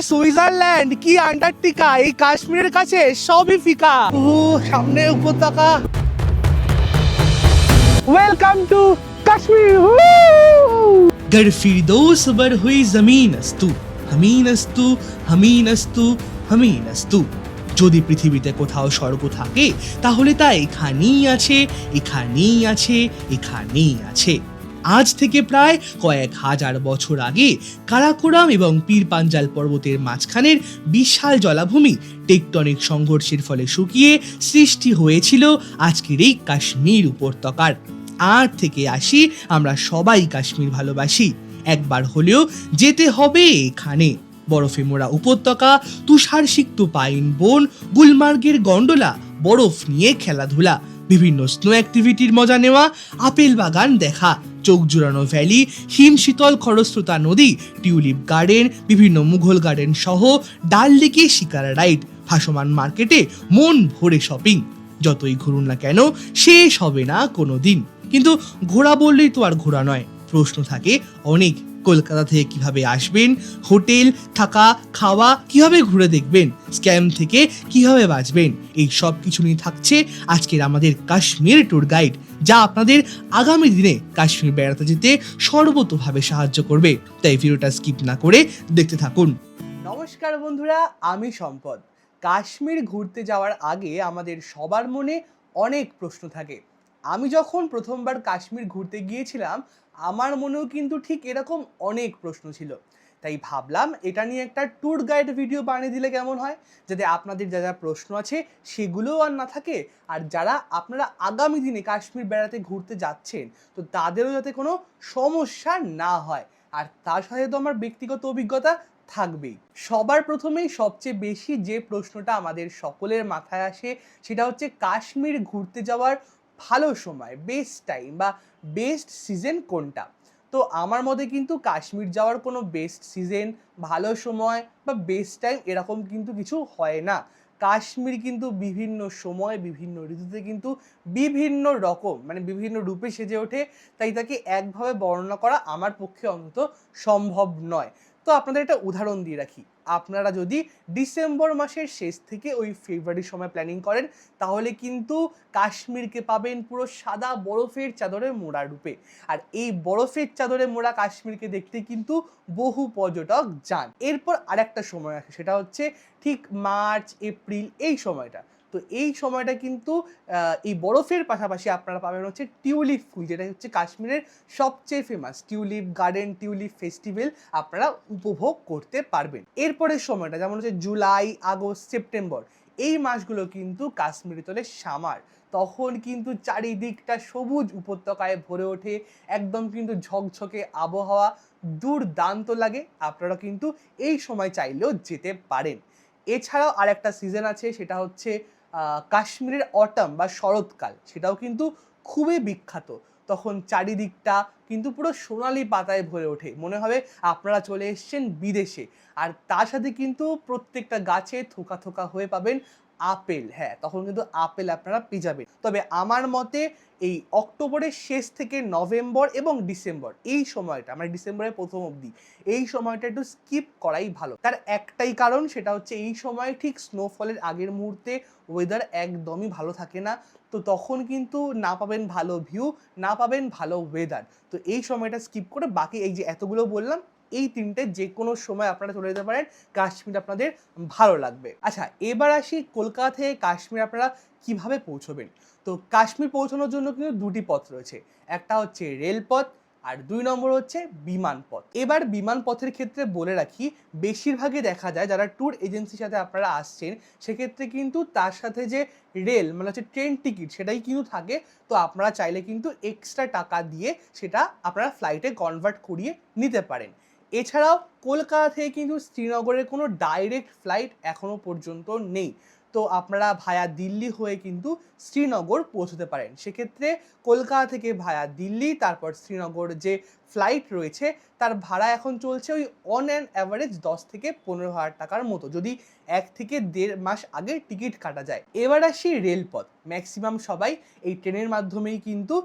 Switzerland, কি Antarctica, এই কাশ্মীরের কাছে সবই ফিকা। সামনে উপত্যকা। Welcome to Kashmir. गर फिरदौस बर हुई जमीन अस्तु हमीन अस्तु हमीन अस्तु हमीन अस्तु। যদি পৃথিবীতে কোথাও স্বর্গ থাকে তাহলে তা এখানেই আছে, এখানেই আছে, এখানেই আছে। আজ থেকে প্রায় কয়েক হাজার বছর আগে কারাকোরাম এবং পীর পাঞ্জাল পর্বতের মাঝখানের বিশাল জলাভূমি টেকটনিক সংঘর্ষের ফলে শুকিয়ে সৃষ্টি হয়েছিল আজকের এই কাশ্মীর উপত্যকার। ৮ থেকে ৮০ আমরা সবাই কাশ্মীর ভালোবাসি, একবার হলেও যেতে হবে এখানে। বরফে মোড়া উপত্যকা, তুষার সিক্ত পাইন বন, গুলমার্গের গন্ডোলা, বরফ নিয়ে খেলাধুলা, বিভিন্ন স্নো অ্যাক্টিভিটির মজা নেওয়া, আপেল বাগান দেখা, চোখ জুড়ানো ভ্যালি, হিম শীতল খরস্রোতা নদী, টিউলিপ গার্ডেন, বিভিন্ন মুঘল গার্ডেন সহ ডাল লেকে শিকারা রাইড, ভাসমান মার্কেটে মন ভরে শপিং। যতই ঘুরুন না কেন শেষ হবে না কোনো দিন। কিন্তু ঘোরা বললেই তো আর ঘোরা নয়, প্রশ্ন থাকে অনেক। কলকাতা থেকে কিভাবে আসবেন, হোটেল, থাকা, খাওয়া কিভাবে ঘুরে দেখবেন, স্ক্যাম থেকে কিভাবে বাঁচবেন, এই সব কিছু নিয়ে থাকছে আজকের আমাদের কাশ্মীর ট্যুর গাইড, যা আপনাদের আগামী দিনে কাশ্মীর বেড়াতে যেতে সর্বতোভাবে সাহায্য করবে। তাই ভিডিওটা স্কিপ না করে দেখতে থাকুন। নমস্কার বন্ধুরা, আমি সম্পদ। কাশ্মীর ঘুরতে যাওয়ার আগে আমাদের সবার মনে অনেক প্রশ্ন থাকে। আমি যখন প্রথমবার কাশ্মীর ঘুরতে গিয়েছিলাম আমার মনেও কিন্তু ঠিক এরকম অনেক প্রশ্ন ছিল। তাই ভাবলাম এটা নিয়ে একটা ট্যুর গাইড ভিডিও বানিয়ে দিলে কেমন হয়, যাতে আপনাদের যা যা প্রশ্ন আছে সেগুলোও আর না থাকে, আর যারা আপনারা আগামী দিনে কাশ্মীর বেড়াতে ঘুরতে যাচ্ছেন তো তাদেরও যাতে কোনো সমস্যা না হয়। আর তার সাথে তো আমার ব্যক্তিগত অভিজ্ঞতা থাকবেই। সবার প্রথমেই সবচেয়ে বেশি যে প্রশ্নটা আমাদের সকলের মাথায় আসে সেটা হচ্ছে কাশ্মীর ঘুরতে যাওয়ার ভালো সময়, বেস্ট টাইম বা বেস্ট সিজন কোনটা। তো আমার মতে কিন্তু কাশ্মীর যাওয়ার কোনো বেস্ট সিজন, ভালো সময় বা বেস্ট টাইম এরকম কিন্তু কিছু হয় না। কাশ্মীর কিন্তু বিভিন্ন সময় বিভিন্ন ঋতুতে কিন্তু বিভিন্ন রকম বিভিন্ন রূপে সেজে ওঠে। তাই তাকে একভাবে বর্ণনা করা আমার পক্ষে অন্তত সম্ভব নয়। তো আপনাদের একটা উদাহরণ দিয়ে রাখি, আপনারা যদি ডিসেম্বর মাসের শেষ থেকে ওই ফেব্রুয়ারির সময় প্ল্যানিং করেন তাহলে কিন্তু কাশ্মীরকে পাবেন পুরো সাদা বরফের চাদরে মোড়া রূপে। আর এই বরফের চাদরে মোড়া কাশ্মীরকে দেখতে কিন্তু বহু পর্যটক যান। এরপর আরেকটা সময় আসে, সেটা হচ্ছে ঠিক মার্চ এপ্রিল এই সময়টা। তো এই সময়টা কিন্তু এই বরফের পাশাপাশি আপনারা পাবেন হচ্ছে টিউলিপ ফুল, যেটা হচ্ছে কাশ্মীরের সবচেয়ে famous tulip garden, tulip festival আপনারা উপভোগ করতে পারবেন। এরপরের সময়টা যেমন হচ্ছে জুলাই, আগস্ট, সেপ্টেম্বর, এই মাসগুলো কিন্তু কাশ্মীরে চলে সামার। তখন কিন্তু চারিদিকটা সবুজ উপত্যকায় ভরে ওঠে, একদম কিন্তু ঝকঝকে আবহাওয়া, দুর্দান্ত লাগে। আপনারা কিন্তু এই সময় চাইলেও যেতে পারেন। এছাড়াও আরেকটা সিজন আছে, সেটা হচ্ছে কাশ্মীরের অটাম বা শরৎকাল, সেটাও কিন্তু খুবই বিখ্যাত। তখন চারিদিকটা কিন্তু পুরো সোনালি পাতায় ভরে ওঠে, মনে হবে আপনারা চলে এসেছেন বিদেশে। আর তার সাথে কিন্তু প্রত্যেকটা গাছে থোকা থোকা হয়ে পাবেন আপেল। হ্যাঁ, তখন কিন্তু আপেল আপনারা পেয়ে যাবেন। তবে আমার মতে এই অক্টোবরের শেষ থেকে নভেম্বর এবং ডিসেম্বর এই সময়টা, ডিসেম্বরের প্রথম অবধি এই সময়টা একটু স্কিপ করাই ভালো। তার একটাই কারণ, সেটা হচ্ছে এই সময় ঠিক স্নোফলের আগের মুহূর্তে ওয়েদার একদমই ভালো থাকে না। তো তখন কিন্তু না পাবেন ভালো ভিউ, না পাবেন ভালো ওয়েদার। তো এই সময়টা স্কিপ করে বাকি এই যে এতগুলো বললাম এই তিনটে যে কোনো সময় আপনারা চলে যেতে পারেন, কাশ্মীর আপনাদের ভালো লাগবে। আচ্ছা, এবার আসি কলকাতা থেকে কাশ্মীর আপনারা কিভাবে পৌঁছবেন। তো কাশ্মীর পৌঁছানোর জন্য কিন্তু দুটি পথ রয়েছে, একটা হচ্ছে রেলপথ আর ২ নম্বর হচ্ছে বিমান পথ। এবার বিমান পথের ক্ষেত্রে বলে রাখি, বেশিরভাগই দেখা যায় যারা ট্যুর এজেন্সির সাথে আপনারা আসছেন সেক্ষেত্রে কিন্তু তার সাথে যে রেল হচ্ছে ট্রেন টিকিট সেটাই কিন্তু থাকে। তো আপনারা চাইলে কিন্তু এক্সট্রা টাকা দিয়ে সেটা আপনারা ফ্লাইটে কনভার্ট করিয়ে নিতে পারেন। এছাড়াও কলকাতা থেকে কিন্তু শ্রীনগরের কোনো ডাইরেক্ট ফ্লাইট এখনও পর্যন্ত নেই। তো আপনারা ভায়া দিল্লি হয়ে কিন্তু শ্রীনগর পৌঁছতে পারেন। সেক্ষেত্রে কলকাতা থেকে ভায়া দিল্লি তারপর শ্রীনগর যে ফ্লাইট রয়েছে তার ভাড়া এখন চলছে ওই অন অ্যান অ্যাভারেজ ১০ থেকে ১৫,০০০ টাকার মতো, যদি ১ থেকে ১.৫ মাস আগে টিকিট কাটা যায়। এবার আসি রেলপথ। ম্যাক্সিমাম সবাই এই ট্রেনের মাধ্যমেই কিন্তু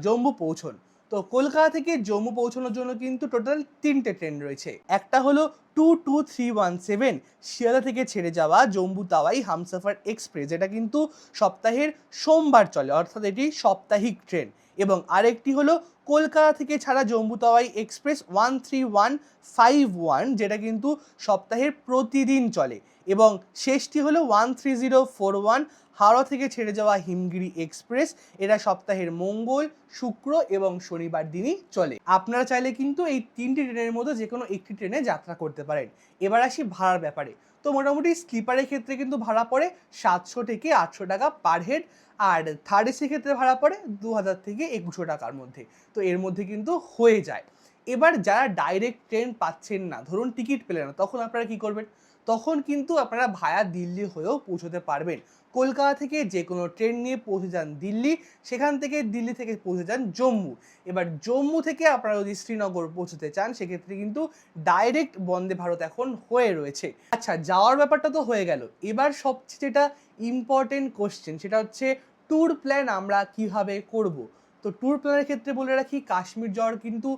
জম্মু পৌঁছন। তো কলকাতা থেকে জম্মু পৌঁছানোর জন্য কিন্তু টোটাল 3টে ট্রেন রয়েছে। একটা হলো 22317 শিয়ালদা থেকে ছেড়ে যাওয়া জম্মু তাওয়াই হামসফর এক্সপ্রেস, যেটা কিন্তু সপ্তাহের সোমবার চলে, অর্থাৎ এটি সাপ্তাহিক ট্রেন। এবং আরেকটি হলো কলকাতা থেকে ছাড়া জম্মু তাওয়াই এক্সপ্রেস 13151, যেটা কিন্তু সপ্তাহের প্রতিদিন চলে। এবং শেষটি হলো 13041 হাওড়া থেকে ছেড়ে যাওয়া হিমগিরি এক্সপ্রেস, এরা সপ্তাহের মঙ্গল, শুক্র এবং শনিবার দিনই চলে। আপনারা চাইলে কিন্তু এই 3টি ট্রেনের মধ্যে যে কোনো একটি ট্রেনে যাত্রা করতে পারেন। এবার আসি ভাড়ার ব্যাপারে। তো মোটামুটি স্লিপারের ক্ষেত্রে কিন্তু ভাড়া পড়ে 700 থেকে 800 টাকা পার হেড, আর থার্ড এসির ক্ষেত্রে ভাড়া পড়ে 2000 থেকে 2100 টাকার মধ্যে। তো এর মধ্যে কিন্তু হয়ে যায়। এবার যারা ডাইরেক্ট ট্রেন পাচ্ছেন না, ধরুন টিকিট পেলেন না, তখন আপনারা কি করবেন? তখন কিন্তু আপনারা ভায়া দিল্লি হয়েও পৌঁছতে পারবেন। কলকাতা থেকে যে কোনো ট্রেন নিয়ে পৌঁছে যান দিল্লি, সেখান থেকে দিল্লি থেকে পৌঁছে যান জম্মু। এবার জম্মু থেকে আপনারা যদি শ্রীনগর পৌঁছতে চান, সেক্ষেত্রে কিন্তু ডাইরেক্ট বন্দে ভারত এখন হয়ে রয়েছে। আচ্ছা, যাওয়ার ব্যাপারটা তো হয়ে গেল। এবার সবচেয়ে যেটা ইম্পর্টেন্ট কোশ্চেন, সেটা হচ্ছে ট্যুর প্ল্যান আমরা কিভাবে করব। তো ট্যুর প্ল্যানের ক্ষেত্রে বলে রাখি, কাশ্মীর যাওয়ার কিন্তু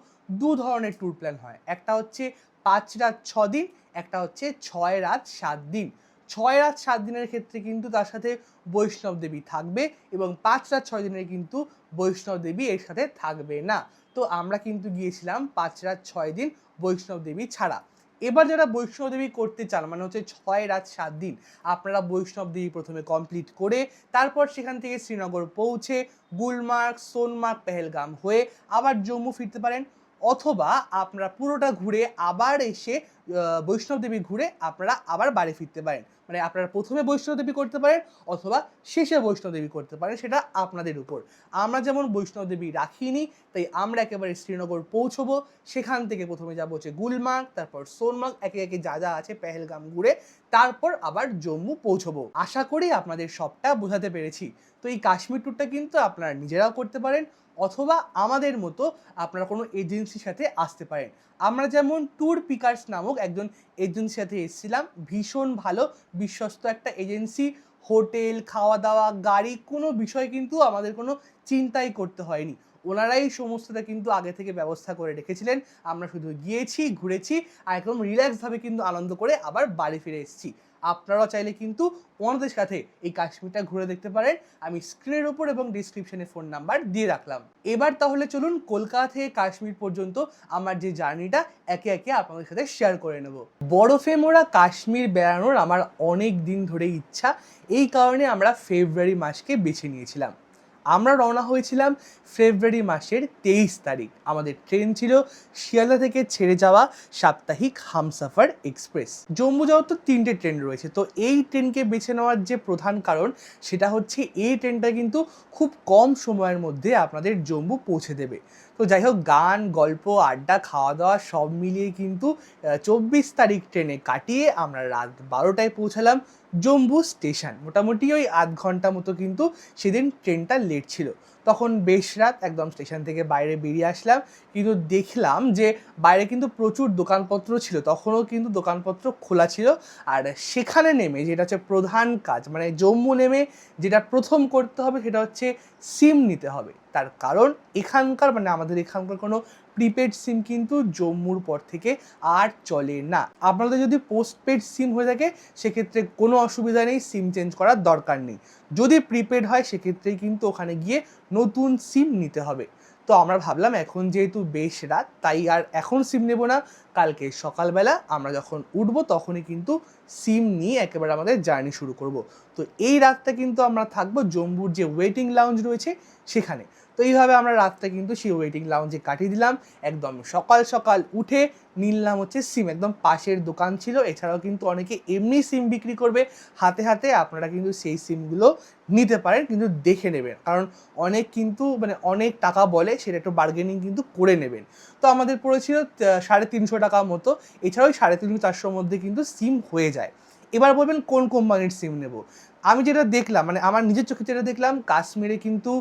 2 ধরনের ট্যুর প্ল্যান হয়। একটা হচ্ছে 5 রাত 6 দিন, একটা হচ্ছে 6 রাত 7 দিন। 6 রাত 7 দিনের ক্ষেত্রে কিন্তু তার সাথে বৈষ্ণব দেবী থাকবে, এবং 5 রাত 6 দিনের কিন্তু বৈষ্ণব দেবী এর সাথে থাকবে না। তো আমরা কিন্তু গিয়েছিলাম 5 রাত 6 দিন বৈষ্ণব দেবী ছাড়া। এবার যারা বৈষ্ণব দেবী করতে চান, মানে হচ্ছে 6 রাত 7 দিন, আপনারা বৈষ্ণব দেবী প্রথমে কমপ্লিট করে তারপর সেখান থেকে শ্রীনগর পৌঁছে গুলমার্গ, সোনমার্গ, পেহেলগাম হয়ে আবার জম্মু ফিরতে পারেন। অথবা আপনারা পুরোটা ঘুরে আবার এসে বৈষ্ণব দেবী ঘুরে আপনারা আবার বাড়ি ফিরতে পারেন। মানে আপনারা প্রথমে বৈষ্ণব দেবী করতে পারেন অথবা শেষে বৈষ্ণব দেবী করতে পারেন, সেটা আপনাদের উপর। আমরা যেমন বৈষ্ণব দেবী রাখিনি, তাই আমরা একেবারে শ্রীনগর পৌঁছবো। সেখান থেকে প্রথমে যাবো হচ্ছে গুলমার্গ, তারপর সোনমার্গ, একে একে যা যা আছে পেহেলগাম ঘুরে তারপর আবার জম্মু পৌঁছবো। আশা করি আপনাদের সবটা বোঝাতে পেরেছি। তো এই কাশ্মীর ট্যুরটা কিন্তু আপনারা নিজেরাও করতে পারেন, অথবা আমাদের মতো আপনারা কোনো এজেন্সির সাথে আসতে পারেন। আমরা যেমন ট্যুর পিকার্স নামক একজন এজেন্সির সাথে এসেছিলাম, ভীষণ ভালো বিশ্বস্ত একটা এজেন্সি। হোটেল, খাওয়া দাওয়া, গাড়ি, কোনো বিষয় কিন্তু আমাদের কোনো চিন্তাই করতে হয়নি। ওনারাই সমস্তটা কিন্তু আগে থেকে ব্যবস্থা করে রেখেছিলেন। আমরা শুধু গিয়েছি, ঘুরেছি, আর একদম রিল্যাক্সভাবে কিন্তু আনন্দ করে আবার বাড়ি ফিরে এসেছি। আপনারাও চাইলে কিন্তু ওনাদের সাথে এই কাশ্মীরটা ঘুরে দেখতে পারেন। আমি স্ক্রিনের উপর এবং ডিসক্রিপশনে ফোন নাম্বার দিয়ে রাখলাম। এবার তাহলে চলুন কলকাতা থেকে কাশ্মীর পর্যন্ত আমার যে জার্নিটা একে একে আপনাদের সাথে শেয়ার করে নেব। বরফে মোড়া কাশ্মীর বেড়ানোর আমার অনেক দিন ধরে ইচ্ছা, এই কারণে আমরা ফেব্রুয়ারি মাসকে বেছে নিয়েছিলাম। আমরা রওনা হয়েছিলাম ফেব্রুয়ারি মাসের 23 তারিখ। আমাদের ট্রেন ছিল শিয়ালদা থেকে ছেড়ে যাওয়া সাপ্তাহিক হামসফর এক্সপ্রেস। জম্মু যাওয়ার তো 3টে ট্রেন রয়েছে, তো এই ট্রেনকে বেছে নেওয়ার যে প্রধান কারণ, সেটা হচ্ছে এই ট্রেনটা কিন্তু খুব কম সময়ের মধ্যে আপনাদের জম্মু পৌঁছে দেবে। তো যাই হোক, গান, গল্প, আড্ডা, খাওয়া দাওয়া সব মিলিয়ে কিন্তু 24 তারিখ ট্রেনে কাটিয়ে আমরা রাত 12টায় পৌঁছালাম জম্মু স্টেশন। মোটামুটি ওই আধ ঘন্টা মতো কিন্তু সেদিন ট্রেনটা লেট ছিল। তখন বেশ রাত, একদম স্টেশন থেকে বাইরে বেরিয়ে আসলাম, কিন্তু দেখলাম যে বাইরে কিন্তু প্রচুর দোকানপত্র ছিল, তখনও কিন্তু দোকানপত্র খোলা ছিল। আর সেখানে নেমে যেটা হচ্ছে প্রধান কাজ, মানে জম্মু নেমে যেটা প্রথম করতে হবে সেটা হচ্ছে সিম নিতে হবে। তার কারণ এখানকার, মানে আমাদের এখানকার কোনো প্রিপেড সিম কিন্তু জম্মুর পর থেকে আর চলে না। আপনাদের যদি পোস্টপেড সিম হয়ে থাকে সেক্ষেত্রে কোনো অসুবিধা নেই, সিম চেঞ্জ করার দরকার নেই। যদি প্রিপেড হয় সেক্ষেত্রেই কিন্তু ওখানে গিয়ে নতুন সিম নিতে হবে। তো আমরা ভাবলাম এখন যেহেতু বেশ রাত, তাই আর এখন সিম নেব না, কালকে সকালবেলা আমরা যখন উঠবো তখনই কিন্তু সিম নিয়ে একেবারে আমাদের জার্নি শুরু করব। তো এই রাতটা কিন্তু আমরা থাকবো জম্মুর যে ওয়েটিং লাউঞ্জ রয়েছে সেখানে। তো এইভাবে আমরা রাতটা কিন্তু সেই ওয়েটিং লাউঞ্জে কাটিয়ে দিলাম। একদম সকাল সকাল উঠে নিলাম হচ্ছে সিম, একদম পাশের দোকান ছিল। এছাড়াও কিন্তু অনেকে এমনি সিম বিক্রি করবে হাতে হাতে, আপনারা কিন্তু সেই সিমগুলো নিতে পারেন, কিন্তু দেখে নেবেন, কারণ অনেক কিন্তু মানে অনেক টাকা বলে, সেটা একটু বার্গেনিং কিন্তু করে নেবেন। তো আমাদের পড়েছিল 350 টাকা মতো। এছাড়াও 350-400 মধ্যে কিন্তু সিম হয়ে যায়। এবার বলবেন কোন কোম্পানির সিম নেব। আমি যেটা দেখলাম, মানে আমার নিজের চোখে যেটা দেখলাম, কাশ্মীরে কিন্তু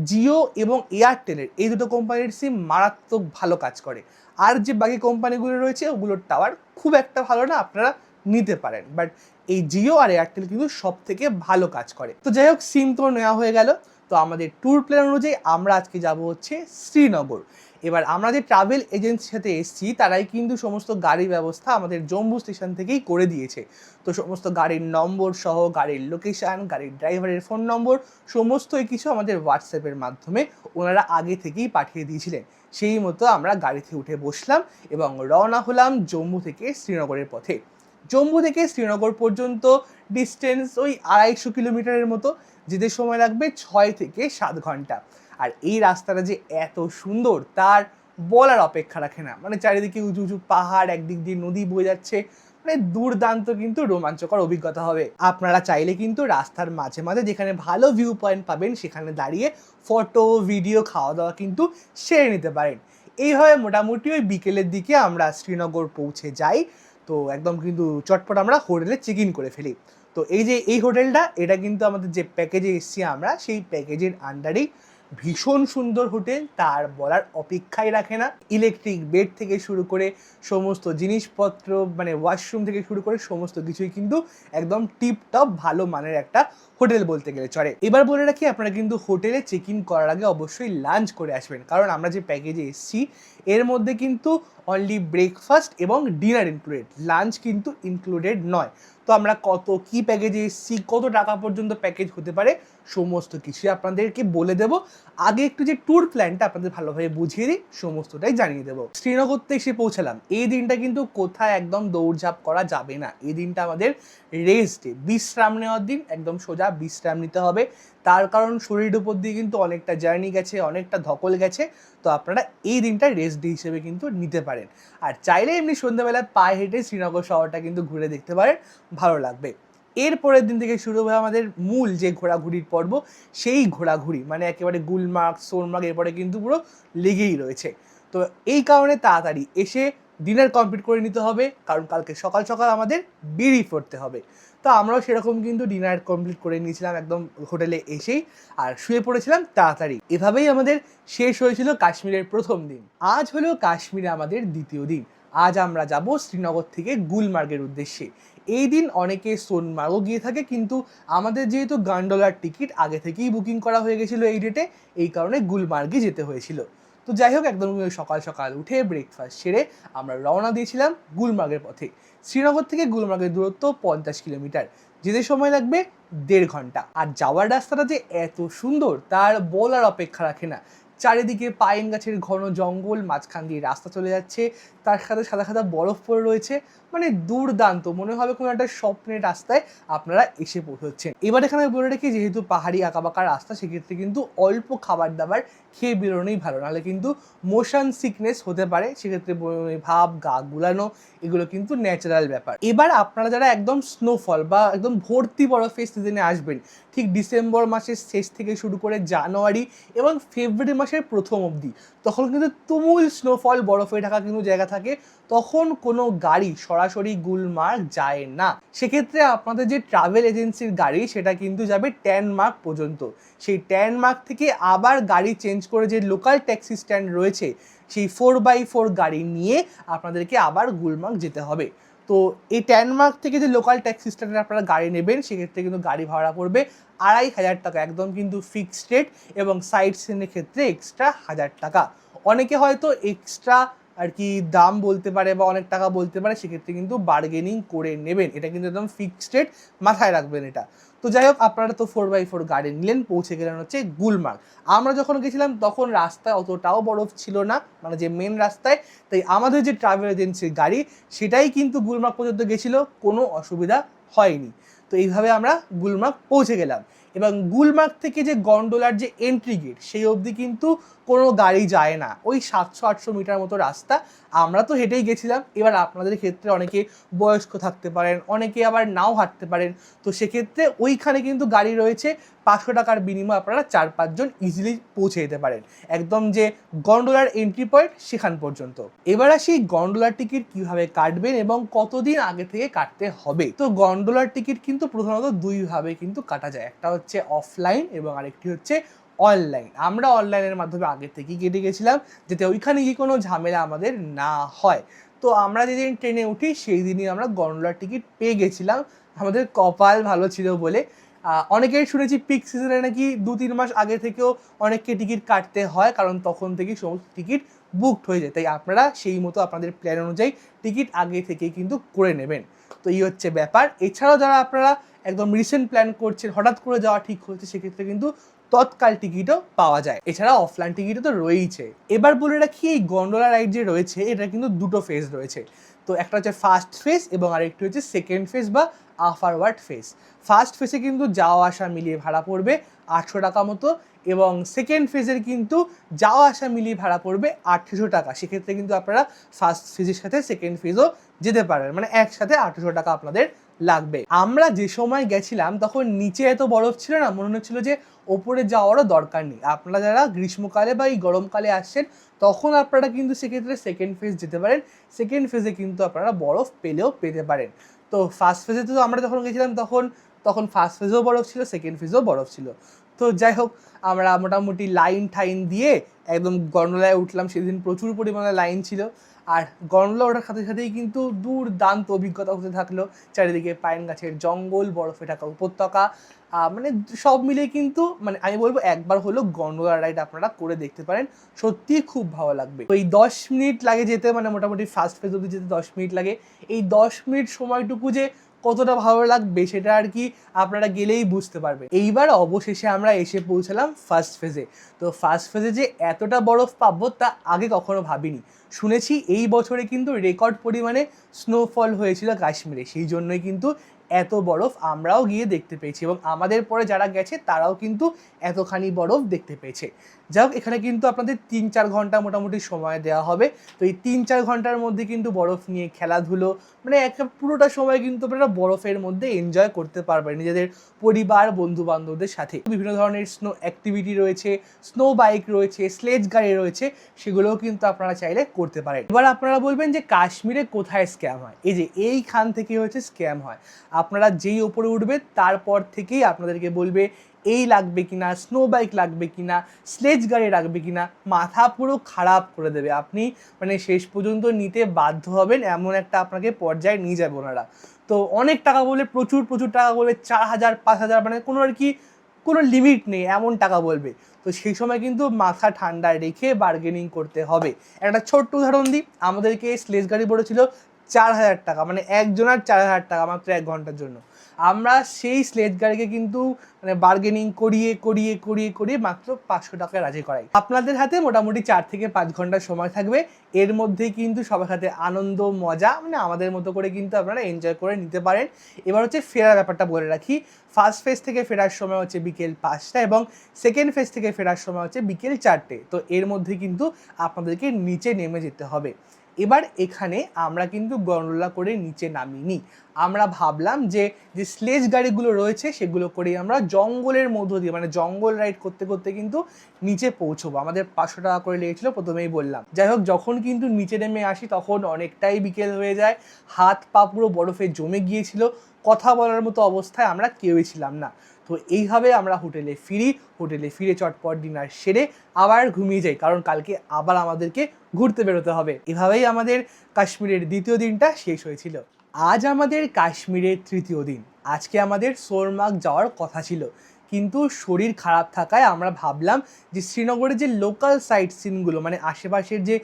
জিও এবং এয়ারটেলের এই দুটো কোম্পানির সিম মারাত্মক ভালো কাজ করে। আর যে বাকি কোম্পানিগুলো রয়েছে ওগুলোর টাওয়ার খুব একটা ভালো না, আপনারা নিতে পারেন, বাট এই জিও আর এয়ারটেল কিন্তু সব থেকে ভালো কাজ করে। তো যাই হোক, সিম তো নেওয়া হয়ে গেল। তো আমাদের ট্যুর প্ল্যান অনুযায়ী আমরা আজকে যাব হচ্ছে শ্রীনগর। এবার আমরা যে ট্রাভেল এজেন্সির সাথে এসেছি তারাই কিন্তু সমস্ত গাড়ি ব্যবস্থা আমাদের জম্মু স্টেশন থেকেই করে দিয়েছে। তো সমস্ত গাড়ির নম্বর সহ গাড়ির লোকেশান, গাড়ির ড্রাইভারের ফোন নম্বর সমস্তই কিছু আমাদের হোয়াটসঅ্যাপের মাধ্যমে ওনারা আগে থেকেই পাঠিয়ে দিয়েছিলেন। সেই মতো আমরা গাড়িতে উঠে বসলাম এবং রওনা হলাম জম্মু থেকে শ্রীনগরের পথে। জম্মু থেকে শ্রীনগর পর্যন্ত ডিস্টেন্স ওই 250 কিলোমিটারের মতো, যেতে সময় লাগবে 6 থেকে 7 ঘন্টা। আর এই রাস্তাটা যে এত সুন্দর তার বলার অপেক্ষা রাখে না। মানে চারিদিকে উঁচু উঁচু পাহাড়, একদিক দিয়ে নদী বয়ে যাচ্ছে, মানে দুর্দান্ত কিন্তু রোমাঞ্চকর অভিজ্ঞতা হবে। আপনারা চাইলে কিন্তু রাস্তার মাঝে মাঝে যেখানে ভালো ভিউ পয়েন্ট পাবেন সেখানে দাঁড়িয়ে ফটো, ভিডিও, খাওয়া দাওয়া কিন্তু সেরে নিতে পারেন। এইভাবে মোটামুটি ওই বিকেলের দিকে আমরা শ্রীনগর পৌঁছে যাই। তো একদম কিন্তু চটপট আমরা হোটেলে চেক ইন করে ফেলি। তো এই যে এই হোটেলটা, এটা কিন্তু আমাদের যে প্যাকেজে এসেছি আমরা সেই প্যাকেজের আন্ডারেই। ভীষণ সুন্দর হোটেল, তার বলার অপেক্ষাই রাখে না। ইলেকট্রিক বেড থেকে শুরু করে সমস্ত জিনিসপত্র, মানে ওয়াশরুম থেকে শুরু করে সমস্ত কিছুই কিন্তু একদম টিপটপ ভালো মানের একটা হোটেল বলতে গেলে চলে। এবার বলে রাখি, আপনারা কিন্তু হোটেলে চেক ইন করার আগে অবশ্যই লাঞ্চ করে আসবেন, কারণ আমরা যে প্যাকেজে এসেছি এর মধ্যে কিন্তু অনলি ব্রেকফাস্ট এবং ডিনার ইনক্লুডেড, লাঞ্চ কিন্তু ইনক্লুডেড নয়। তো আমরা কত কি প্যাকেজে এসেছি, কত টাকা পর্যন্ত প্যাকেজ হতে পারে সমস্ত কিছুই আপনাদেরকে বলে দেব। আগে একটু যে ট্যুর প্ল্যানটা আপনাদের ভালোভাবে বুঝিয়ে দিই, সমস্তটাই জানিয়ে দেবো। শ্রীনগরতে এসে পৌঁছালাম। এই দিনটা কিন্তু কোথায় একদম দৌড়ঝাঁপ করা যাবে না। এই দিনটা আমাদের রেস্ট ডে, বিশ্রাম নেওয়ার দিন। একদম সোজা বিশ্রাম নিতে হবে, তার কারণ শরীরের উপর দিয়ে কিন্তু অনেকটা জার্নি গেছে, অনেকটা ধকল গেছে। তো আপনারা এই দিনটা রেস্ট ডে হিসেবে কিন্তু নিতে পারেন। আর চাইলে এমনি সন্ধ্যাবেলায় পায়ে হেঁটে শ্রীনগর শহরটা কিন্তু ঘুরে দেখতে পারেন, ভালো লাগবে। এরপরের দিন থেকে শুরু হবে আমাদের মূল যে ঘোরাঘুরির পর্ব, সেই ঘোরাঘুরি মানে একেবারে গুলমার্গ, সোনমার্গ এরপরে কিন্তু পুরো লেগেই রয়েছে। তো এই কারণে তাড়াতাড়ি এসে ডিনার কমপ্লিট করে নিতে হবে, কারণ কালকে সকাল সকাল আমাদের বেরিয়ে পড়তে হবে। তো আমরাও সেরকম কিন্তু ডিনার কমপ্লিট করে নিয়েছিলাম একদম হোটেলে এসেই, আর শুয়ে পড়েছিলাম তাড়াতাড়ি। এভাবেই আমাদের শেষ হয়েছিল কাশ্মীরের প্রথম দিন। আজ হলো কাশ্মীরে আমাদের দ্বিতীয় দিন। আজ আমরা যাব শ্রীনগর থেকে গুলমার্গের উদ্দেশ্যে। এই দিন অনেকে সোনমার্গও গিয়ে থাকে, কিন্তু আমাদের যেহেতু গান্ডোলার টিকিট আগে থেকেই বুকিং করা হয়ে গেছিলো এই ডেটে, এই কারণে গুলমার্গে যেতে হয়েছিল। তো যাই হোক, একদম সকাল সকাল উঠে ব্রেকফাস্ট সেরে আমরা রওনা দিয়েছিলাম গুলমার্গের পথে। শ্রীনগর থেকে গুলমার্গের দূরত্ব 50 কিলোমিটার, যেতে সময় লাগবে 1.5 ঘন্টা। আর যাওয়ার রাস্তাটা যে এত সুন্দর তার বলার অপেক্ষা রাখে না। চারিদিকে পাইন গাছের ঘন জঙ্গল, মাঝখান দিয়ে রাস্তা চলে যাচ্ছে, তার সাথে সাদা সাদা বরফ পড়ে রয়েছে, মানে দুর্দান্ত, মনে হবে কোনো একটা স্বপ্নের রাস্তায় আপনারা এসে পৌঁছচ্ছেন। এবার এখানে বলে রেখে, যেহেতু পাহাড়ি আঁকাবাঁকা রাস্তা, সেক্ষেত্রে কিন্তু অল্প খাবার দাবার খেয়ে বেরোনোই ভালো, নাহলে কিন্তু মোশন সিকনেস হতে পারে। সেক্ষেত্রে ভাব, গা গুলানো, এগুলো কিন্তু ন্যাচারাল ব্যাপার। এবার আপনারা যারা একদম স্নোফল বা একদম ভর্তি বরফের সিজনে আসবেন, ঠিক ডিসেম্বর মাসের শেষ থেকে শুরু করে জানুয়ারি এবং ফেব্রুয়ারি মাসের প্রথম অবধি, তখন কিন্তু তুমুল স্নোফল, বরফে ঢাকা কিন্তু জায়গা থাকে, তখন কোনো গাড়ি সরাসরি গুলমার্গ যায় না। সেক্ষেত্রে আপনাদের যে ট্রাভেল এজেন্সির গাড়ি, সেটা কিন্তু যাবে ট্যানমার্গ পর্যন্ত। সেই ট্যানমার্গ থেকে আবার গাড়ি চেঞ্জ করে যে লোকাল ট্যাক্সি স্ট্যান্ড রয়েছে, সেই 4x4 গাড়ি নিয়ে আপনাদেরকে আবার গুলমার্গ যেতে হবে। তো এই ট্যানমার্গ থেকে যে লোকাল ট্যাক্সি স্ট্যান্ডে আপনারা গাড়ি নেবেন, সেক্ষেত্রে কিন্তু গাড়ি ভাড়া পড়বে 2500 টাকা, একদম কিন্তু ফিক্সড রেট, এবং সাইট সিনের ক্ষেত্রে এক্সট্রা 1000 টাকা। অনেকে হয়তো এক্সট্রা আর কি দাম বলতে পারে বা অনেক টাকা বলতে পারে, সেক্ষেত্রে কিন্তু বার্গেনিং করে নেবেন, এটা কিন্তু একদম ফিক্সড রেট, মাথায় রাখবেন এটা। তো যাই হোক, আপনারা তো 4x4 গাড়ি নিলেন, পৌঁছে গেলেন হচ্ছে গুলমার্গ। আমরা যখন গেছিলাম তখন রাস্তায় অতটাও বরফ ছিল না, মানে যে মেন রাস্তায়, তাই আমাদের যে ট্রাভেল এজেন্সির গাড়ি সেটাই কিন্তু গুলমার্গ পর্যন্ত গেছিলো, কোনো অসুবিধা হয়নি। তো এইভাবে আমরা গুলমার্গ পৌঁছে গেলাম। এবং গুলমার্গ থেকে যে গন্ডোলার যে এন্ট্রি গেট, সেই অবধি কিন্তু কোনো গাড়ি যায় না, ওই 700-800 মিটার মতো রাস্তা। আমরা তো হেঁটেই গেছিলাম। এবার আপনাদের ক্ষেত্রে অনেকে বয়স্ক থাকতে পারেন, অনেকে আবার নাও হাঁটতে পারেন, তো সেক্ষেত্রে ওইখানে কিন্তু গাড়ি রয়েছে। 500 টাকার বিনিময়ে আপনারা 4-5 জন ইজিলি পৌঁছে যেতে পারেন একদম যে গন্ডোলার এন্ট্রি পয়েন্ট সেখান পর্যন্ত। এবার আসি গন্ডোলার টিকিট কিভাবে কাটবেন এবং কতদিন আগে থেকে কাটতে হবে। তো গন্ডোলার টিকিট কিন্তু প্রধানত দুইভাবে কিন্তু কাটা যায়, একটা হচ্ছে অফলাইন এবং আরেকটি হচ্ছে অনলাইন। আমরা অনলাইনের মাধ্যমে আগে থেকেই কেটে গেছিলাম, যাতে ওইখানে গিয়ে কোনো ঝামেলা আমাদের না হয়। তো আমরা যেদিন ট্রেনে উঠি সেই দিনই আমরা গন্ডোলার টিকিট পেয়ে গেছিলাম, আমাদের কপাল ভালো ছিল বলে। অনেকেই শুনেছি পিক সিজনে নাকি 2-3 মাস আগে থেকেও অনেককে টিকিট কাটতে হয়, কারণ তখন থেকেই সমস্ত টিকিট বুকড হয়ে যায়। তাই আপনারা সেই মতো আপনাদের প্ল্যান অনুযায়ী টিকিট আগে থেকেই কিন্তু করে নেবেন। তো এই হচ্ছে ব্যাপার। এছাড়াও যারা আপনারা একদম রিসেন্ট প্ল্যান করছেন, হঠাৎ করে যাওয়া ঠিক হয়েছে, সেক্ষেত্রে কিন্তু তৎকাল টিকিটও পাওয়া যায়। এছাড়া অফলাইন টিকিটও তো রয়েইছে। এবার বলে রাখি, এই গন্ডোলা রাইড যে রয়েছে এটা কিন্তু দুটো ফেজ রয়েছে। তো একটা হচ্ছে ফার্স্ট ফেজ এবং আরেকটি হচ্ছে সেকেন্ড ফেজ বা আফারওয়ার্ড ফেজ। ফার্স্ট ফেজে কিন্তু যাওয়া আসা মিলিয়ে ভাড়া পড়বে 800 টাকা মতো, এবং সেকেন্ড ফেজের কিন্তু যাওয়া আসা মিলিয়ে ভাড়া পড়বে 800 টাকা। সেক্ষেত্রে কিন্তু আপনারা ফার্স্ট ফেজের সাথে সেকেন্ড ফেজও যেতে পারেন, মানে একসাথে 800 টাকা আপনাদের লাগবে। আমরা যে সময় গেছিলাম তখন নিচে এত বরফ ছিল না, মনে হচ্ছিল যে ওপরে যাওয়ারও দরকার নেই। আপনারা যারা গ্রীষ্মকালে বা এই গরমকালে আসছেন তখন আপনারা কিন্তু সেক্ষেত্রে সেকেন্ড ফেজ যেতে পারেন। সেকেন্ড ফেজে কিন্তু আপনারা বরফ পেলেও পেতে পারেন। তো ফার্স্ট ফেজে তো আমরা যখন গেছিলাম তখন ফার্স্ট ফেজেও বরফ ছিল, সেকেন্ড ফেজেও বরফ ছিল। তো যাই হোক, আমরা মোটামুটি লাইন ঠাইন দিয়ে একদম গন্ডোলায় উঠলাম। সেদিন প্রচুর পরিমাণে লাইন ছিল, আর গন্ডোলা ওঠার সাথে সাথেই কিন্তু দুর্দান্ত অভিজ্ঞতা হতে থাকলো। চারিদিকে পাইন গাছের জঙ্গল, বরফে ঢাকা উপত্যকা, মানে সব মিলিয়ে কিন্তু মানে আমি বলবো একবার হলো গন্ডোলা রাইড আপনারা করে দেখতে পারেন, সত্যিই খুব ভালো লাগবে। তো এই 10 মিনিট লাগে যেতে, মানে মোটামুটি ফার্স্ট ফেজ অবধি যেতে 10 মিনিট লাগে। এই 10 মিনিট সময়টুকু যে কতটা ভালো লাগবে সেটা আর কি আপনারা গেলেই বুঝতে পারবে। এইবার অবশেষে আমরা এসে পৌঁছালাম ফার্স্ট ফেজে। তো ফার্স্ট ফেজে যে এতটা বরফ পাবো তা আগে কখনো ভাবিনি। শুনেছি এই বছরে কিন্তু রেকর্ড পরিমাণে স্নোফল হয়েছিল কাশ্মীরে, সেই জন্যই কিন্তু এত বরফ আমরাও গিয়ে দেখতে পেয়েছি, এবং আমাদের পরে যারা গেছে তারাও কিন্তু এতখানি বরফ দেখতে পেয়েছে। যাই হোক, এখানে কিন্তু আপনাদের 3-4 ঘন্টা মোটামুটি সময় দেওয়া হবে। তো এই 3-4 ঘন্টার মধ্যে কিন্তু বরফ নিয়ে খেলাধুলো, মানে একটা পুরোটা সময় কিন্তু আপনারা বরফের মধ্যে এনজয় করতে পারবেন নিজেদের পরিবার বন্ধু বান্ধবদের সাথে। বিভিন্ন ধরনের স্নো অ্যাক্টিভিটি রয়েছে, স্নো বাইক রয়েছে, স্লেজ গাড়ি রয়েছে, সেগুলোও কিন্তু আপনারা চাইলে করতে পারেন। এবার আপনারা বলবেন যে কাশ্মীরে কোথায় স্ক্যাম হয়? এই যে এইখান থেকে হচ্ছে স্ক্যাম হয়। আপনারা যেই ওপরে উঠবেন তারপর থেকেই আপনাদেরকে বলবে এই লাগবে কিনা, স্নো বাইক লাগবে কিনা, স্লেজ গাড়ি লাগবে কিনা, মাথা পুরো খারাপ করে দেবে। আপনি মানে শেষ পর্যন্ত নিতে বাধ্য হবেন, এমন একটা আপনাকে পর্যায়ে নিয়ে যাবে ওনারা। তো অনেক টাকা বলে, প্রচুর টাকা বলে, 4000 5000, মানে কোনো আর কি কোনো লিমিট নেই এমন টাকা বলবে। তো সেই সময় কিন্তু মাথা ঠান্ডা রেখে বার্গেনিং করতে হবে। একটা ছোট্ট উদাহরণ দিই, আমাদেরকে স্লেজ গাড়ি পড়েছিল 4000 টাকা, মানে একজনের 4000 টাকা মাত্র 1 ঘন্টার জন্য। আমরা সেই স্লেজ গাড়িকে কিন্তু মানে বার্গেনিং করিয়ে মাত্র 500 টাকায় রাজি করাই। আপনাদের হাতে মোটামুটি 4 থেকে 5 ঘন্টা সময় থাকবে, এর মধ্যেই কিন্তু সবার সাথে আনন্দ মজা মানে আমাদের মতো করে কিন্তু আপনারা এনজয় করে নিতে পারেন। এবার হচ্ছে ফেরার ব্যাপারটা বলে রাখি। ফার্স্ট ফেজ থেকে ফেরার সময় হচ্ছে বিকেল 5টা এবং সেকেন্ড ফেজ থেকে ফেরার সময় হচ্ছে বিকেল 4টে। তো এর মধ্যে কিন্তু আপনাদেরকে নিচে নেমে যেতে হবে। এবার এখানে আমরা কিন্তু গন্ডোলা করে নিচে নামিনি। আমরা ভাবলাম যে স্লেজ গাড়িগুলো রয়েছে সেগুলো করেই আমরা জঙ্গলের মধ্য দিয়ে, মানে জঙ্গল রাইড করতে করতে কিন্তু নিচে পৌঁছবো। আমাদের 500 টাকা করে লেগেছিল, প্রথমেই বললাম। যাই হোক, যখন কিন্তু নিচে নেমে আসি তখন অনেকটাই বিকেল হয়ে যায়, হাত পা পুরো বরফে জমে গিয়েছিল, কথা বলার মতো অবস্থায় আমরা কেউই ছিলাম না। তো এইভাবে আমরা হোটেলে ফিরে চটপট ডিনার সেরে আবার ঘুমিয়ে যাই, কারণ কালকে আবার আমাদেরকে ঘুরতে বেরোতে হবে। এভাবেই আমাদের কাশ্মীরের দ্বিতীয় দিনটা শেষ হয়েছিল। আজ আমাদের কাশ্মীরের তৃতীয় দিন। আজকে আমাদের সোনমার্গ যাওয়ার কথা ছিল, কিন্তু শরীর খারাপ থাকায় আমরা ভাবলাম যে শ্রীনগরের যে লোকাল সাইট সিনগুলো, মানে আশেপাশের যে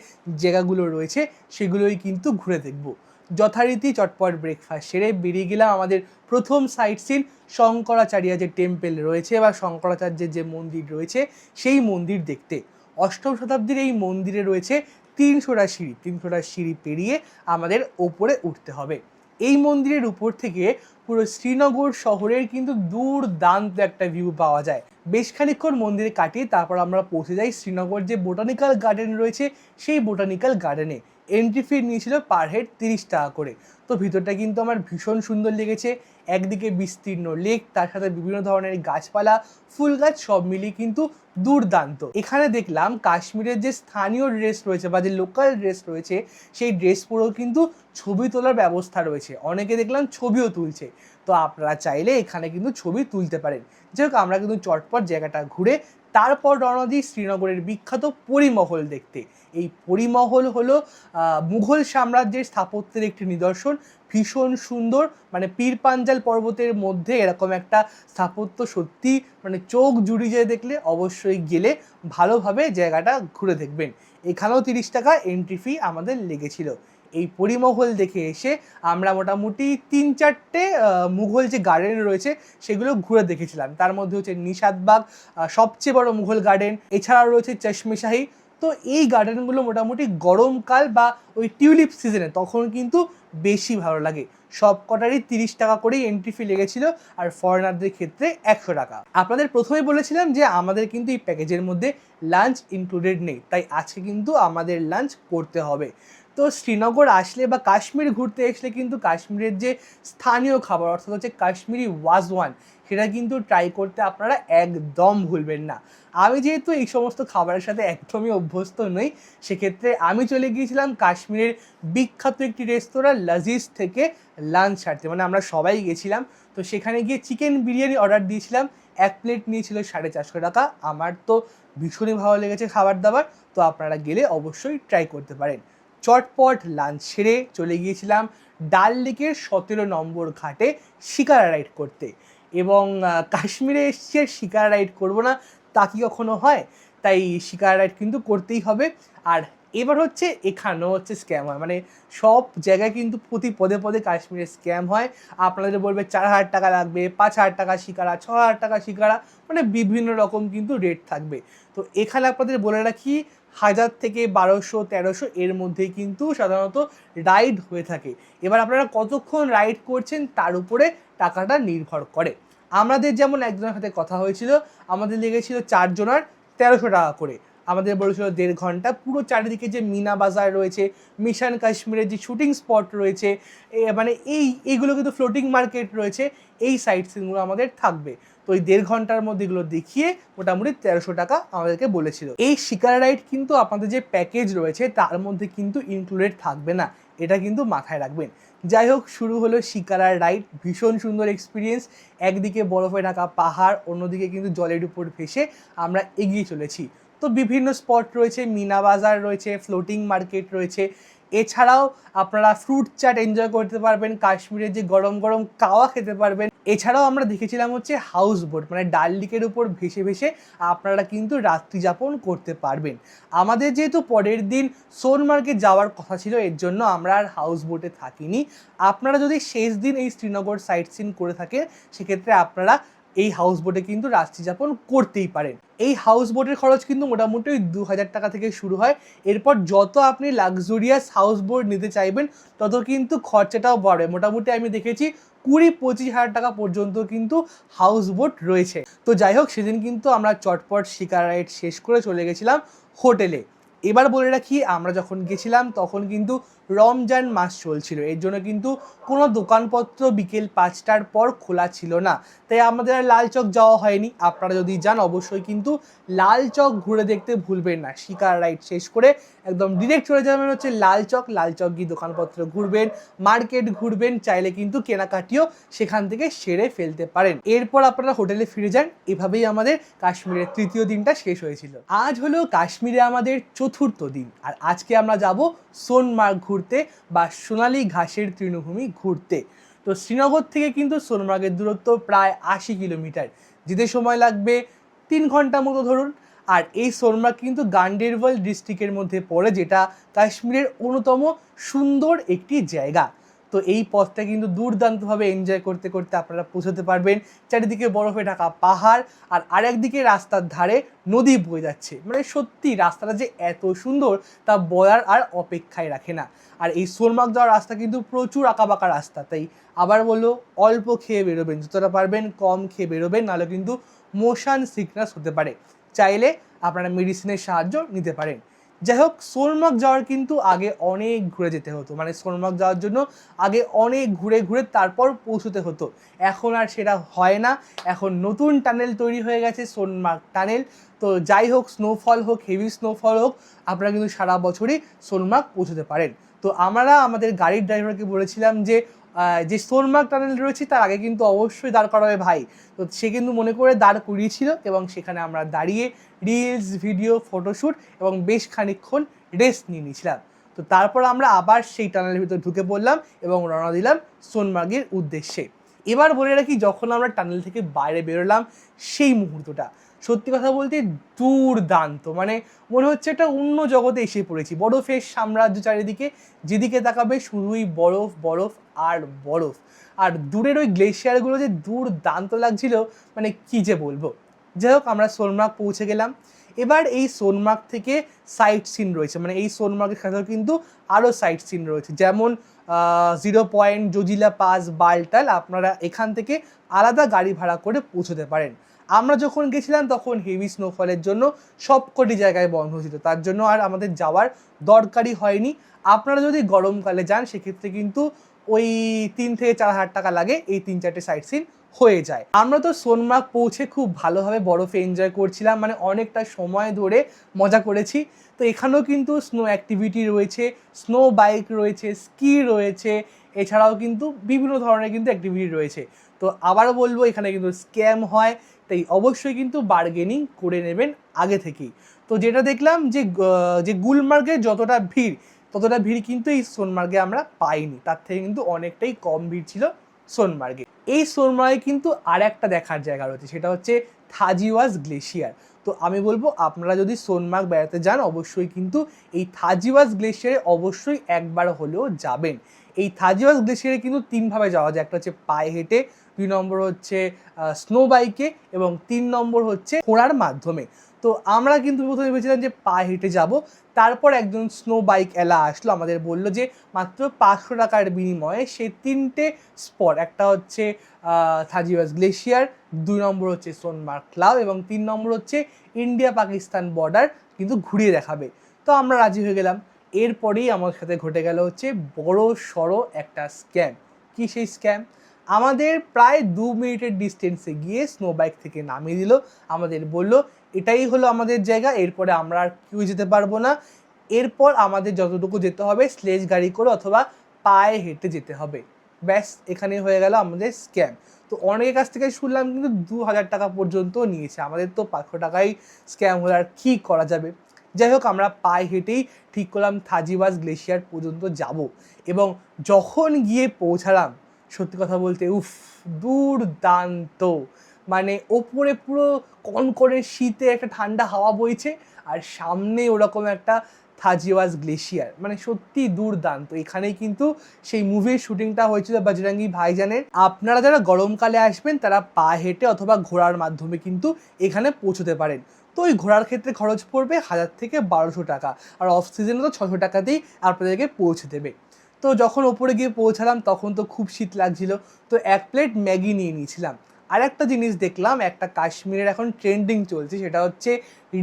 জায়গাগুলো রয়েছে সেগুলোই কিন্তু ঘুরে দেখব। যথারীতি চটপট ব্রেকফাস্ট সেরে বেরিয়ে গেলাম আমাদের প্রথম সাইট সিন শঙ্করাচার্য যে টেম্পল রয়েছে বা শঙ্করাচার্যের যে মন্দির রয়েছে সেই মন্দির দেখতে। 8ম শতাব্দীর এই মন্দিরে রয়েছে 300টা সিঁড়ি। 300টা সিঁড়ি পেরিয়ে আমাদের ওপরে উঠতে হবে। এই মন্দিরের উপর থেকে পুরো শ্রীনগর শহরের কিন্তু দুর্দান্ত একটা ভিউ পাওয়া যায়। বেশ খানিকক্ষণ মন্দিরে কাটিয়ে তারপর আমরা পৌঁছে যাই শ্রীনগর যে বোটানিক্যাল গার্ডেন রয়েছে সেই বোটানিক্যাল গার্ডেনে। এন্ট্রি ফি নিয়েছিল পার হেড 30 টাকা করে। তো ভিতরটা কিন্তু আমার ভীষণ সুন্দর লেগেছে। একদিকে বিস্তীর্ণ লেক, তার সাথে বিভিন্ন ধরনের গাছপালা, ফুল গাছ, সব মিলিয়ে কিন্তু দুর্দান্ত। এখানে দেখলাম কাশ্মীরের যে স্থানীয় ড্রেস রয়েছে বা যে লোকাল ড্রেস রয়েছে সেই ড্রেস পরেও কিন্তু ছবি তোলার ব্যবস্থা রয়েছে। অনেকে দেখলাম ছবিও তুলছে। তো আপনারা চাইলে এখানে কিন্তু ছবি তুলতে পারেন। যাই হোক, আমরা কিন্তু চটপট জায়গাটা ঘুরে তারপর রওনা দিই শ্রীনগরের বিখ্যাত পরিমহল দেখতে। এই পরিমহল হলো মুঘল সাম্রাজ্যের স্থাপত্যের একটি নিদর্শন। ভীষণ সুন্দর, মানে পীর পাঞ্জাল পর্বতের মধ্যে এরকম একটা স্থাপত্য সত্যি মানে চোখ জুড়িয়ে দেখলে অবশ্যই গেলে ভালোভাবে জায়গাটা ঘুরে দেখবেন। এখানেও 30 টাকা এন্ট্রি ফি আমাদের লেগেছিল। এই পরিমহল দেখে এসে আমরা মোটামুটি 3-4টে মুঘল যে গার্ডেন রয়েছে সেগুলো ঘুরে দেখেছিলাম। তার মধ্যে হচ্ছে নিশাতবাগ সবচেয়ে বড় মুঘল গার্ডেন, এছাড়াও রয়েছে চশমেশাহী। তো এই গার্ডেনগুলো মোটামুটি গরমকাল বা ওই টিউলিপ সিজনে তখন কিন্তু বেশি ভালো লাগে। সব কটারই 30 টাকা করেই এন্ট্রি ফি লেগেছিল, আর ফরেনারদের ক্ষেত্রে 100 টাকা। আপনাদের প্রথমেই বলেছিলাম যে আমাদের কিন্তু এই প্যাকেজের মধ্যে লাঞ্চ ইনক্লুডেড নেই, তাই আজকে কিন্তু আমাদের লাঞ্চ করতে হবে। তো শ্রীনগর আসলে বা কাশ্মীর ঘুরতে আসলে কিন্তু কাশ্মীরের যে স্থানীয় খাবার অর্থাৎ হচ্ছে কাশ্মীরি ওয়াজওয়ান, সেটা কিন্তু ট্রাই করতে আপনারা একদম ভুলবেন না। আমি যেহেতু এই সমস্ত খাবারের সাথে একদমই অভ্যস্ত নই, সেক্ষেত্রে আমি চলে গিয়েছিলাম কাশ্মীরের বিখ্যাত একটি রেস্তোরাঁ লাজিজ থেকে লাঞ্চ সারতে, মানে আমরা সবাই গেছিলাম। তো সেখানে গিয়ে চিকেন বিরিয়ানি অর্ডার দিয়েছিলাম, 1 প্লেট নিয়েছিল 450 টাকা। আমার তো ভীষণই ভালো লেগেছে খাবার দাবার, তো আপনারা গেলে অবশ্যই ট্রাই করতে পারেন। চটপট লাঞ্চ সেরে চলে গিয়েছিলাম ডাল লেকের 17 নম্বর ঘাটে শিকারা রাইড করতে। এবং কাশ্মীরে এসে শিকারা রাইড করবো না তা কি কখনো হয়? তাই শিকারা রাইড কিন্তু করতেই হবে। আর এবার হচ্ছে এখানেও হচ্ছে স্ক্যাম হয়, মানে সব জায়গায় কিন্তু প্রতি পদে পদে কাশ্মীরে স্ক্যাম হয়। আপনাদের বলবে 4000 টাকা লাগবে, 5000 টাকা শিকারা, 6000 টাকা শিকারা, মানে বিভিন্ন রকম কিন্তু রেট থাকবে। তো এখানে আপনাদের বলে রাখি 1000 থেকে 1200-1300 এর মধ্যেই কিন্তু সাধারণত রাইড হয়ে থাকে। এবার আপনারা কতক্ষণ রাইড করছেন তার উপরে টাকাটা নির্ভর করে। আমাদের যেমন একজনের সাথে কথা হয়েছিল, আমাদের লেগেছিল 4 জনের 1300 টাকা করে। আমাদের বলেছিল 1.5 ঘন্টা পুরো চারিদিকে যে মিনা বাজার রয়েছে, মিশন কাশ্মীরের যে শুটিং স্পট রয়েছে, মানে এইগুলো কিন্তু ফ্লোটিং মার্কেট রয়েছে, এই সাইট সিনগুলো আমাদের থাকবে। তো ওই 1.5 ঘন্টার মধ্যে এগুলো দেখিয়ে মোটামুটি 1300 টাকা আমাদেরকে বলেছিল। এই শিকারা রাইড কিন্তু আপনাদের যে প্যাকেজ রয়েছে তার মধ্যে কিন্তু ইনক্লুডেড থাকবে না, এটা কিন্তু মাথায় রাখবেন। যাই হোক, শুরু হলো শিকারার রাইড। ভীষণ সুন্দর এক্সপিরিয়েন্স। একদিকে বরফে ঢাকা পাহাড়, অন্যদিকে কিন্তু জলের উপর ভেসে আমরা এগিয়ে চলেছি। তো বিভিন্ন স্পট রয়েছে, মিনা বাজার রয়েছে, ফ্লোটিং মার্কেট রয়েছে, এছাড়াও আপনারা ফ্রুট চাট এনজয় করতে পারবেন, কাশ্মীরের যে গরম গরম কাওয়া খেতে পারবেন। এছাড়াও আমরা দেখেছিলাম হচ্ছে হাউস বোট, মানে ডাল লেকের উপর ভেসে ভেসে আপনারা কিন্তু রাত্রি যাপন করতে পারবেন। আমাদের যেহেতু পরের দিন সোনমার্গে যাওয়ার কথা ছিল, এর জন্য আমরা আর হাউস বোটে থাকিনি। আপনারা যদি শেষ দিন এই শ্রীনগর সাইট সিন করে থাকেন, সেক্ষেত্রে আপনারা এই হাউস বোটে কিন্তু রাত্রি যাপন করতেই পারেন। এই হাউস বোটের খরচ কিন্তু মোটামুটি 2000 টাকা থেকে শুরু হয়। এরপর যত আপনি লাক্সুরিয়াস হাউস বোট নিতে চাইবেন তত কিন্তু খরচাটাও বাড়বে। মোটামুটি আমি দেখেছি 20-25 হাজার টাকা পর্যন্ত কিন্তু হাউস বোট রয়েছে। তো যাই হোক, সেদিন কিন্তু আমরা চটপট শিকারা রাইড শেষ করে চলে গেছিলাম হোটেলে। এবার বলে রাখি, আমরা যখন গেছিলাম তখন কিন্তু রমজান মাস চলছিল, এর জন্য কিন্তু কোনো দোকানপত্র বিকেল 5টার পর খোলা ছিল না, তাই আমাদের আর লাল চক যাওয়া হয়নি। আপনারা যদি যান অবশ্যই কিন্তু লাল চক ঘুরে দেখতে ভুলবেন না। শিকারা রাইড শেষ করে একদম ডিরেক্ট চলে যাবেন হচ্ছে লাল চক গিয়ে দোকানপত্র ঘুরবেন, মার্কেট ঘুরবেন, চাইলে কিন্তু কেনাকাটিও সেখান থেকে সেরে ফেলতে পারেন। এরপর আপনারা হোটেলে ফিরে যান। এভাবেই আমাদের কাশ্মীরের তৃতীয় দিনটা শেষ হয়েছিল। আজ হলো কাশ্মীরে আমাদের চতুর্থ দিন, আর আজকে আমরা যাব সোনমার্গ ঘুরতে বা সোনালী ঘাসের তৃণভূমি ঘুরতে। তো শ্রীনগর থেকে কিন্তু সোনমার্গের দূরত্ব প্রায় 80 কিলোমিটার, যেতে সময় লাগবে 3 ঘন্টা মতো ধরুন। আর এই সোনমার্গ কিন্তু গান্ডেরবল ডিস্ট্রিক্টের মধ্যে পড়ে, যেটা কাশ্মীরের অন্যতম সুন্দর একটি জায়গা। তো এই পথটা কিন্তু দুর্দান্তভাবে এনজয় করতে করতে আপনারা পৌঁছতে পারবেন। চারিদিকে বরফে ঢাকা পাহাড়, আর আরেকদিকে রাস্তার ধারে নদী বয়ে যাচ্ছে। মানে সত্যি রাস্তাটা যে এত সুন্দর তা বলার আর অপেক্ষায় রাখে না। আর এই সোনমার্গ যাওয়ার রাস্তা কিন্তু প্রচুর আঁকাবাঁকা রাস্তা, তাই আবার বললো অল্প খেয়ে বেরোবেন, যতটা পারবেন কম খেয়ে বেরোবেন, নাহলে কিন্তু মোশন সিকনেস হতে পারে। চাইলে আপনারা মেডিসিনের সাহায্য নিতে পারেন। যাই হোক, সোনমার্গ যাওয়ার কিন্তু আগে অনেক ঘুরে যেতে হতো, মানে সোনমার্গ যাওয়ার জন্য আগে অনেক ঘুরে ঘুরে তারপর পৌঁছতে হতো। এখন আর সেটা হয় না, এখন নতুন টানেল তৈরি হয়ে গেছে, সোনমার্গ টানেল। তো যাই হোক, স্নোফল হোক, হেভি স্নোফল হোক, আপনারা কিন্তু সারা বছরই সোনমার্গ পৌঁছতে পারেন। তো আমরা আমাদের গাড়ির ড্রাইভারকে বলেছিলাম যে সোনমার্গ টানেল রয়েছে তার আগে কিন্তু অবশ্যই দাঁড় করাবে ভাই। তো সে কিন্তু মনে করে দাঁড় করিয়েছিল, এবং সেখানে আমরা দাঁড়িয়ে রিলস, ভিডিও, ফটোশ্যুট এবং বেশ খানিকক্ষণ রেস্ট নিয়ে নিয়েছিলাম। তো তারপর আমরা আবার সেই টানেলের ভিতরে ঢুকে পড়লাম এবং রওনা দিলাম সোনমার্গের উদ্দেশ্যে। এবার বলে রাখি, যখন আমরা টানেল থেকে বাইরে বেরোলাম সেই মুহূর্তটা সত্যি কথা বলতে দুর্দান্ত, মানে মনে হচ্ছে একটা অন্য জগতে এসে পড়েছি। বরফের সাম্রাজ্য চারিদিকে, যেদিকে তাকাবে শুধুই বরফ বরফ আর বরফ, আর দূরের ওই গ্লেশিয়ারগুলো যে দুর্দান্ত লাগছিল, মানে কি যে বলবো। যাই হোক, আমরা সোনমার্গ পৌঁছে গেলাম। এবার এই সোনমার্গ থেকে সাইট সিন রয়েছে, মানে এই সোনমার্গের সাথেও কিন্তু আরও সাইট সিন রয়েছে, যেমন 0 পয়েন্ট, জজিলা পাস, বালটাল। আপনারা এখান থেকে আলাদা গাড়ি ভাড়া করে পৌঁছতে পারেন। আমরা যখন গেছিলাম তখন হেভি স্নোফলের জন্য সবকটি জায়গায় বন্ধ ছিল, তার জন্য আর আমাদের যাওয়ার দরকারই হয়নি। আপনারা যদি গরমকালে যান সেক্ষেত্রে কিন্তু ওই 3 থেকে 4 হাজার টাকা লাগে, এই 3-4টে সাইট সিন হয়ে যায়। আমরা তো সোনমার্গ পৌঁছে খুব ভালোভাবে বরফে এনজয় করছিলাম, মানে অনেকটা সময় ধরে মজা করেছি। তো এখানেও কিন্তু স্নো অ্যাক্টিভিটি রয়েছে, স্নো বাইক রয়েছে, স্কি রয়েছে, এছাড়াও কিন্তু বিভিন্ন ধরনের কিন্তু অ্যাক্টিভিটি রয়েছে। তো আবারও বলবো, এখানে কিন্তু স্ক্যাম হয়, তাই অবশ্যই কিন্তু বার্গেনিং করে নেবেন আগে থেকেই। তো যেটা দেখলাম যে গুলমার্গে যতটা ভিড়, ততটা ভিড় কিন্তু এই সোনমার্গে আমরা পাইনি, তার থেকে কিন্তু অনেকটাই কম ভিড় ছিল সোনমার্গে। এই সোনমার্গে কিন্তু আর একটা দেখার জায়গা রয়েছে, সেটা হচ্ছে থাজিওয়াজ গ্লেশিয়ার। তো আমি বলবো, আপনারা যদি সোনমার্গ বেড়াতে যান অবশ্যই কিন্তু এই থাজিওয়াজ গ্লেশিয়ারে অবশ্যই একবার হলেও যাবেন। এই থাজিওয়াজ গ্লেশিয়ারে কিন্তু 3ভাবে যাওয়া যায়, একটা হচ্ছে পায়ে হেঁটে, 2 নম্বর হচ্ছে স্নো বাইকে, এবং 3 নম্বর হচ্ছে ঘোড়ার মাধ্যমে। তো আমরা কিন্তু প্রথমে ভেবেছিলাম যে পায়ে হেঁটে যাব, তারপর একজন স্নো বাইক এলা আসলো, আমাদের বললো যে মাত্র 500 টাকার বিনিময়ে সে 3টে স্পট, একটা হচ্ছে থাজিওয়াজ গ্লেশিয়ার, 2 নম্বর হচ্ছে সোনমার্গ ক্লাব, এবং 3 নম্বর হচ্ছে ইন্ডিয়া পাকিস্তান বর্ডার কিন্তু ঘুরিয়ে দেখাবে। তো আমরা রাজি হয়ে গেলাম। এরপরেই আমার সাথে ঘটে গেল হচ্ছে বড় সড়ো একটা স্ক্যাম। কি সেই স্ক্যাম? আমাদের প্রায় 2 মিনিটের ডিস্টেন্সে গিয়ে স্নো বাইক থেকে নামিয়ে দিল, আমাদের বলল এটাই হলো আমাদের জায়গা, এরপরে আমরা আর কেউ যেতে পারবো না, এরপর আমাদের যতটুকু যেতে হবে স্লেজ গাড়ি করে অথবা পায়ে হেঁটে যেতে হবে। ব্যাস, এখানেই হয়ে গেল আমাদের স্ক্যাম। তো অনেকের কাছ থেকে শুনলাম কিন্তু 2000 টাকা পর্যন্ত নিয়েছে, আমাদের তো 500 টাকাই স্ক্যাম হলে আর কী করা যাবে। যাই হোক, আমরা পায়ে হেঁটেই ঠিক করলাম থাজিওয়াজ গ্লেশিয়ার পর্যন্ত যাব, এবং যখন গিয়ে পৌঁছালাম সত্যি কথা বলতে উফ, দুর্দান্ত, মানে ওপরে পুরো কনকনে শীতে একটা ঠান্ডা হাওয়া বইছে, আর সামনে ওরকম একটা থাজিওয়াজ গ্লেশিয়ার, মানে সত্যি দুর্দান্ত। এখানেই কিন্তু সেই মুভির শুটিংটা হয়েছিল বজরঙ্গি ভাইজানের। আপনারা যারা গরমকালে আসবেন তারা পা হেঁটে অথবা ঘোড়ার মাধ্যমে কিন্তু এখানে পৌঁছতে পারেন। তো ওই ঘোড়ার ক্ষেত্রে খরচ পড়বে 1000 থেকে 1200 টাকা, আর অফ সিজনে তো 600 টাকাতেই আপনাদেরকে পৌঁছে দেবে। তো যখন ওপরে গিয়ে পৌঁছালাম তখন তো খুব শীত লাগছিল, তো 1 প্লেট ম্যাগি নিয়ে নিয়েছিলাম। আর একটা জিনিস দেখলাম, একটা কাশ্মীরের এখন ট্রেন্ডিং চলছে, সেটা হচ্ছে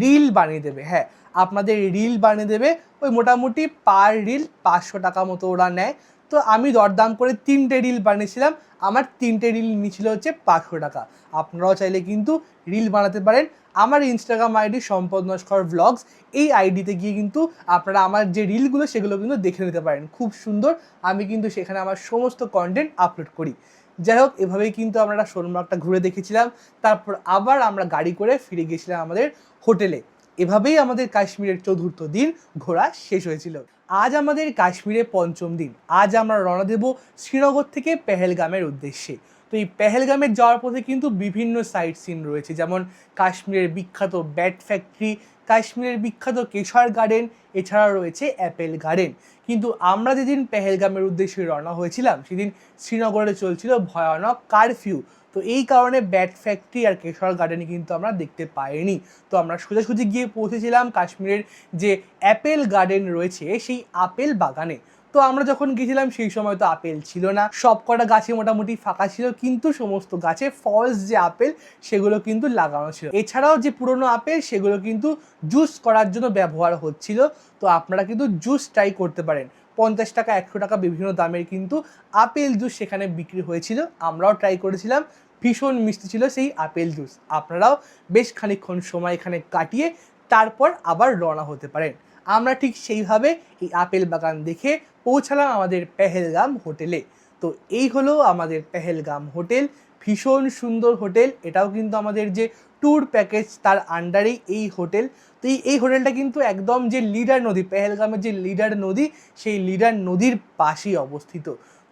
রিল বানিয়ে দেবে। হ্যাঁ, আপনাদের রিল বানিয়ে দেবে, ওই মোটামুটি পার রিল 500 টাকা মতো ওরা নেয়। তো আমি দরদাম করে 3টে রিল বানিয়েছিলাম, আমার 3টে রিল নিয়েছিল হচ্ছে 500 টাকা। আপনারাও চাইলে কিন্তু রিল বানাতে পারেন। আমার ইনস্টাগ্রাম আইডি সম্পদ নস্কর ব্লগস, এই আইডিতে গিয়ে কিন্তু আপনারা আমার যে রিলগুলো সেগুলো কিন্তু দেখে নিতে পারেন, খুব সুন্দর। আমি কিন্তু সেখানে আমার সমস্ত কন্টেন্ট আপলোড করি। যাই হোক, এভাবেই কিন্তু আমরা সোনমার্গটা ঘুরে দেখেছিলাম, তারপর আবার আমরা গাড়ি করে ফিরে গিয়েছিলাম আমাদের হোটেলে। এভাবেই আমাদের কাশ্মীরের 4র্থ দিন ঘোরা শেষ হয়েছিল। আজ আমাদের কাশ্মীরে 5ম দিন। আজ আমরা রওনা দেব শ্রীনগর থেকে পেহেলগামের উদ্দেশ্যে। তো এই পেহেলগামে যাওয়ার পথে কিন্তু বিভিন্ন সাইট সিন রয়েছে, যেমন কাশ্মীরের বিখ্যাত ব্যাট ফ্যাক্টরি, কাশ্মীরের বিখ্যাত কেশর গার্ডেন, এছাড়া রয়েছে অ্যাপেল গার্ডেন। কিন্তু আমরা যেদিন পেহেলগামের উদ্দেশ্যে রওনা হয়েছিলাম সেদিন শ্রীনগরে চলছিল ভয়ানক কারফিউ। তো এই কারণে ব্যাট ফ্যাক্টরি আর কেশর গার্ডেনে কিন্তু আমরা দেখতে পাইনি। তো আমরা সোজাসুজি গিয়ে পৌঁছেছিলাম কাশ্মীরের যে অ্যাপেল গার্ডেন রয়েছে সেই আপেল বাগানে। তো আমরা যখন গেছিলাম সেই সময় তো আপেল ছিল না, সব কটা গাছে মোটামুটি ফাঁকা ছিল, কিন্তু সমস্ত গাছে ফলস যে আপেল সেগুলো কিন্তু লাগানো ছিল। এছাড়াও যে পুরনো আপেল সেগুলো কিন্তু জুস করার জন্য ব্যবহার হচ্ছিল। তো আপনারা কিন্তু জুস ট্রাই করতে পারেন। 50 টাকা 100 টাকা বিভিন্ন দামের কিন্তু আপেল জুস সেখানে বিক্রি হয়েছিল, আমরাও ট্রাই করেছিলাম। ভীষণ মিষ্টি ছিল সেই আপেল জুস। আপনারাও বেশ খানিকক্ষণ সময় এখানে কাটিয়ে তারপর আবার রওনা হতে পারেন। আমরা ঠিক সেইভাবে এই আপেল বাগান দেখে পৌঁছালাম আমাদের পেহেলগাম হোটেলে। তো এই হলো আমাদের পেহেলগাম হোটেল, ভীষণ সুন্দর হোটেল। এটাও কিন্তু আমাদের যে ট্যুর প্যাকেজ তার আন্ডারেই এই হোটেল। তো এই হোটেলটা কিন্তু একদম যে লিডার নদী, পেহেলগামের যে লিডার নদী, সেই লিডার নদীর পাশেই অবস্থিত।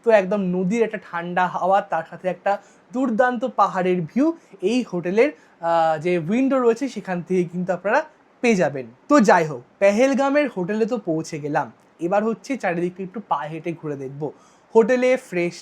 তো একদম নদীর একটা ঠান্ডা হাওয়া, তার সাথে একটা দুর্দান্ত পাহাড়ের ভিউ এই হোটেলের যে উইন্ডো রয়েছে সেখান থেকে কিন্তু আপনারা পেয়ে যাবেন। তো যাই হোক, পেহেলগামের হোটেলে তো পৌঁছে গেলাম, এবার হচ্ছে চারিদিকে একটু পা হেঁটে ঘুরে দেখব। হোটেলে ফ্রেশ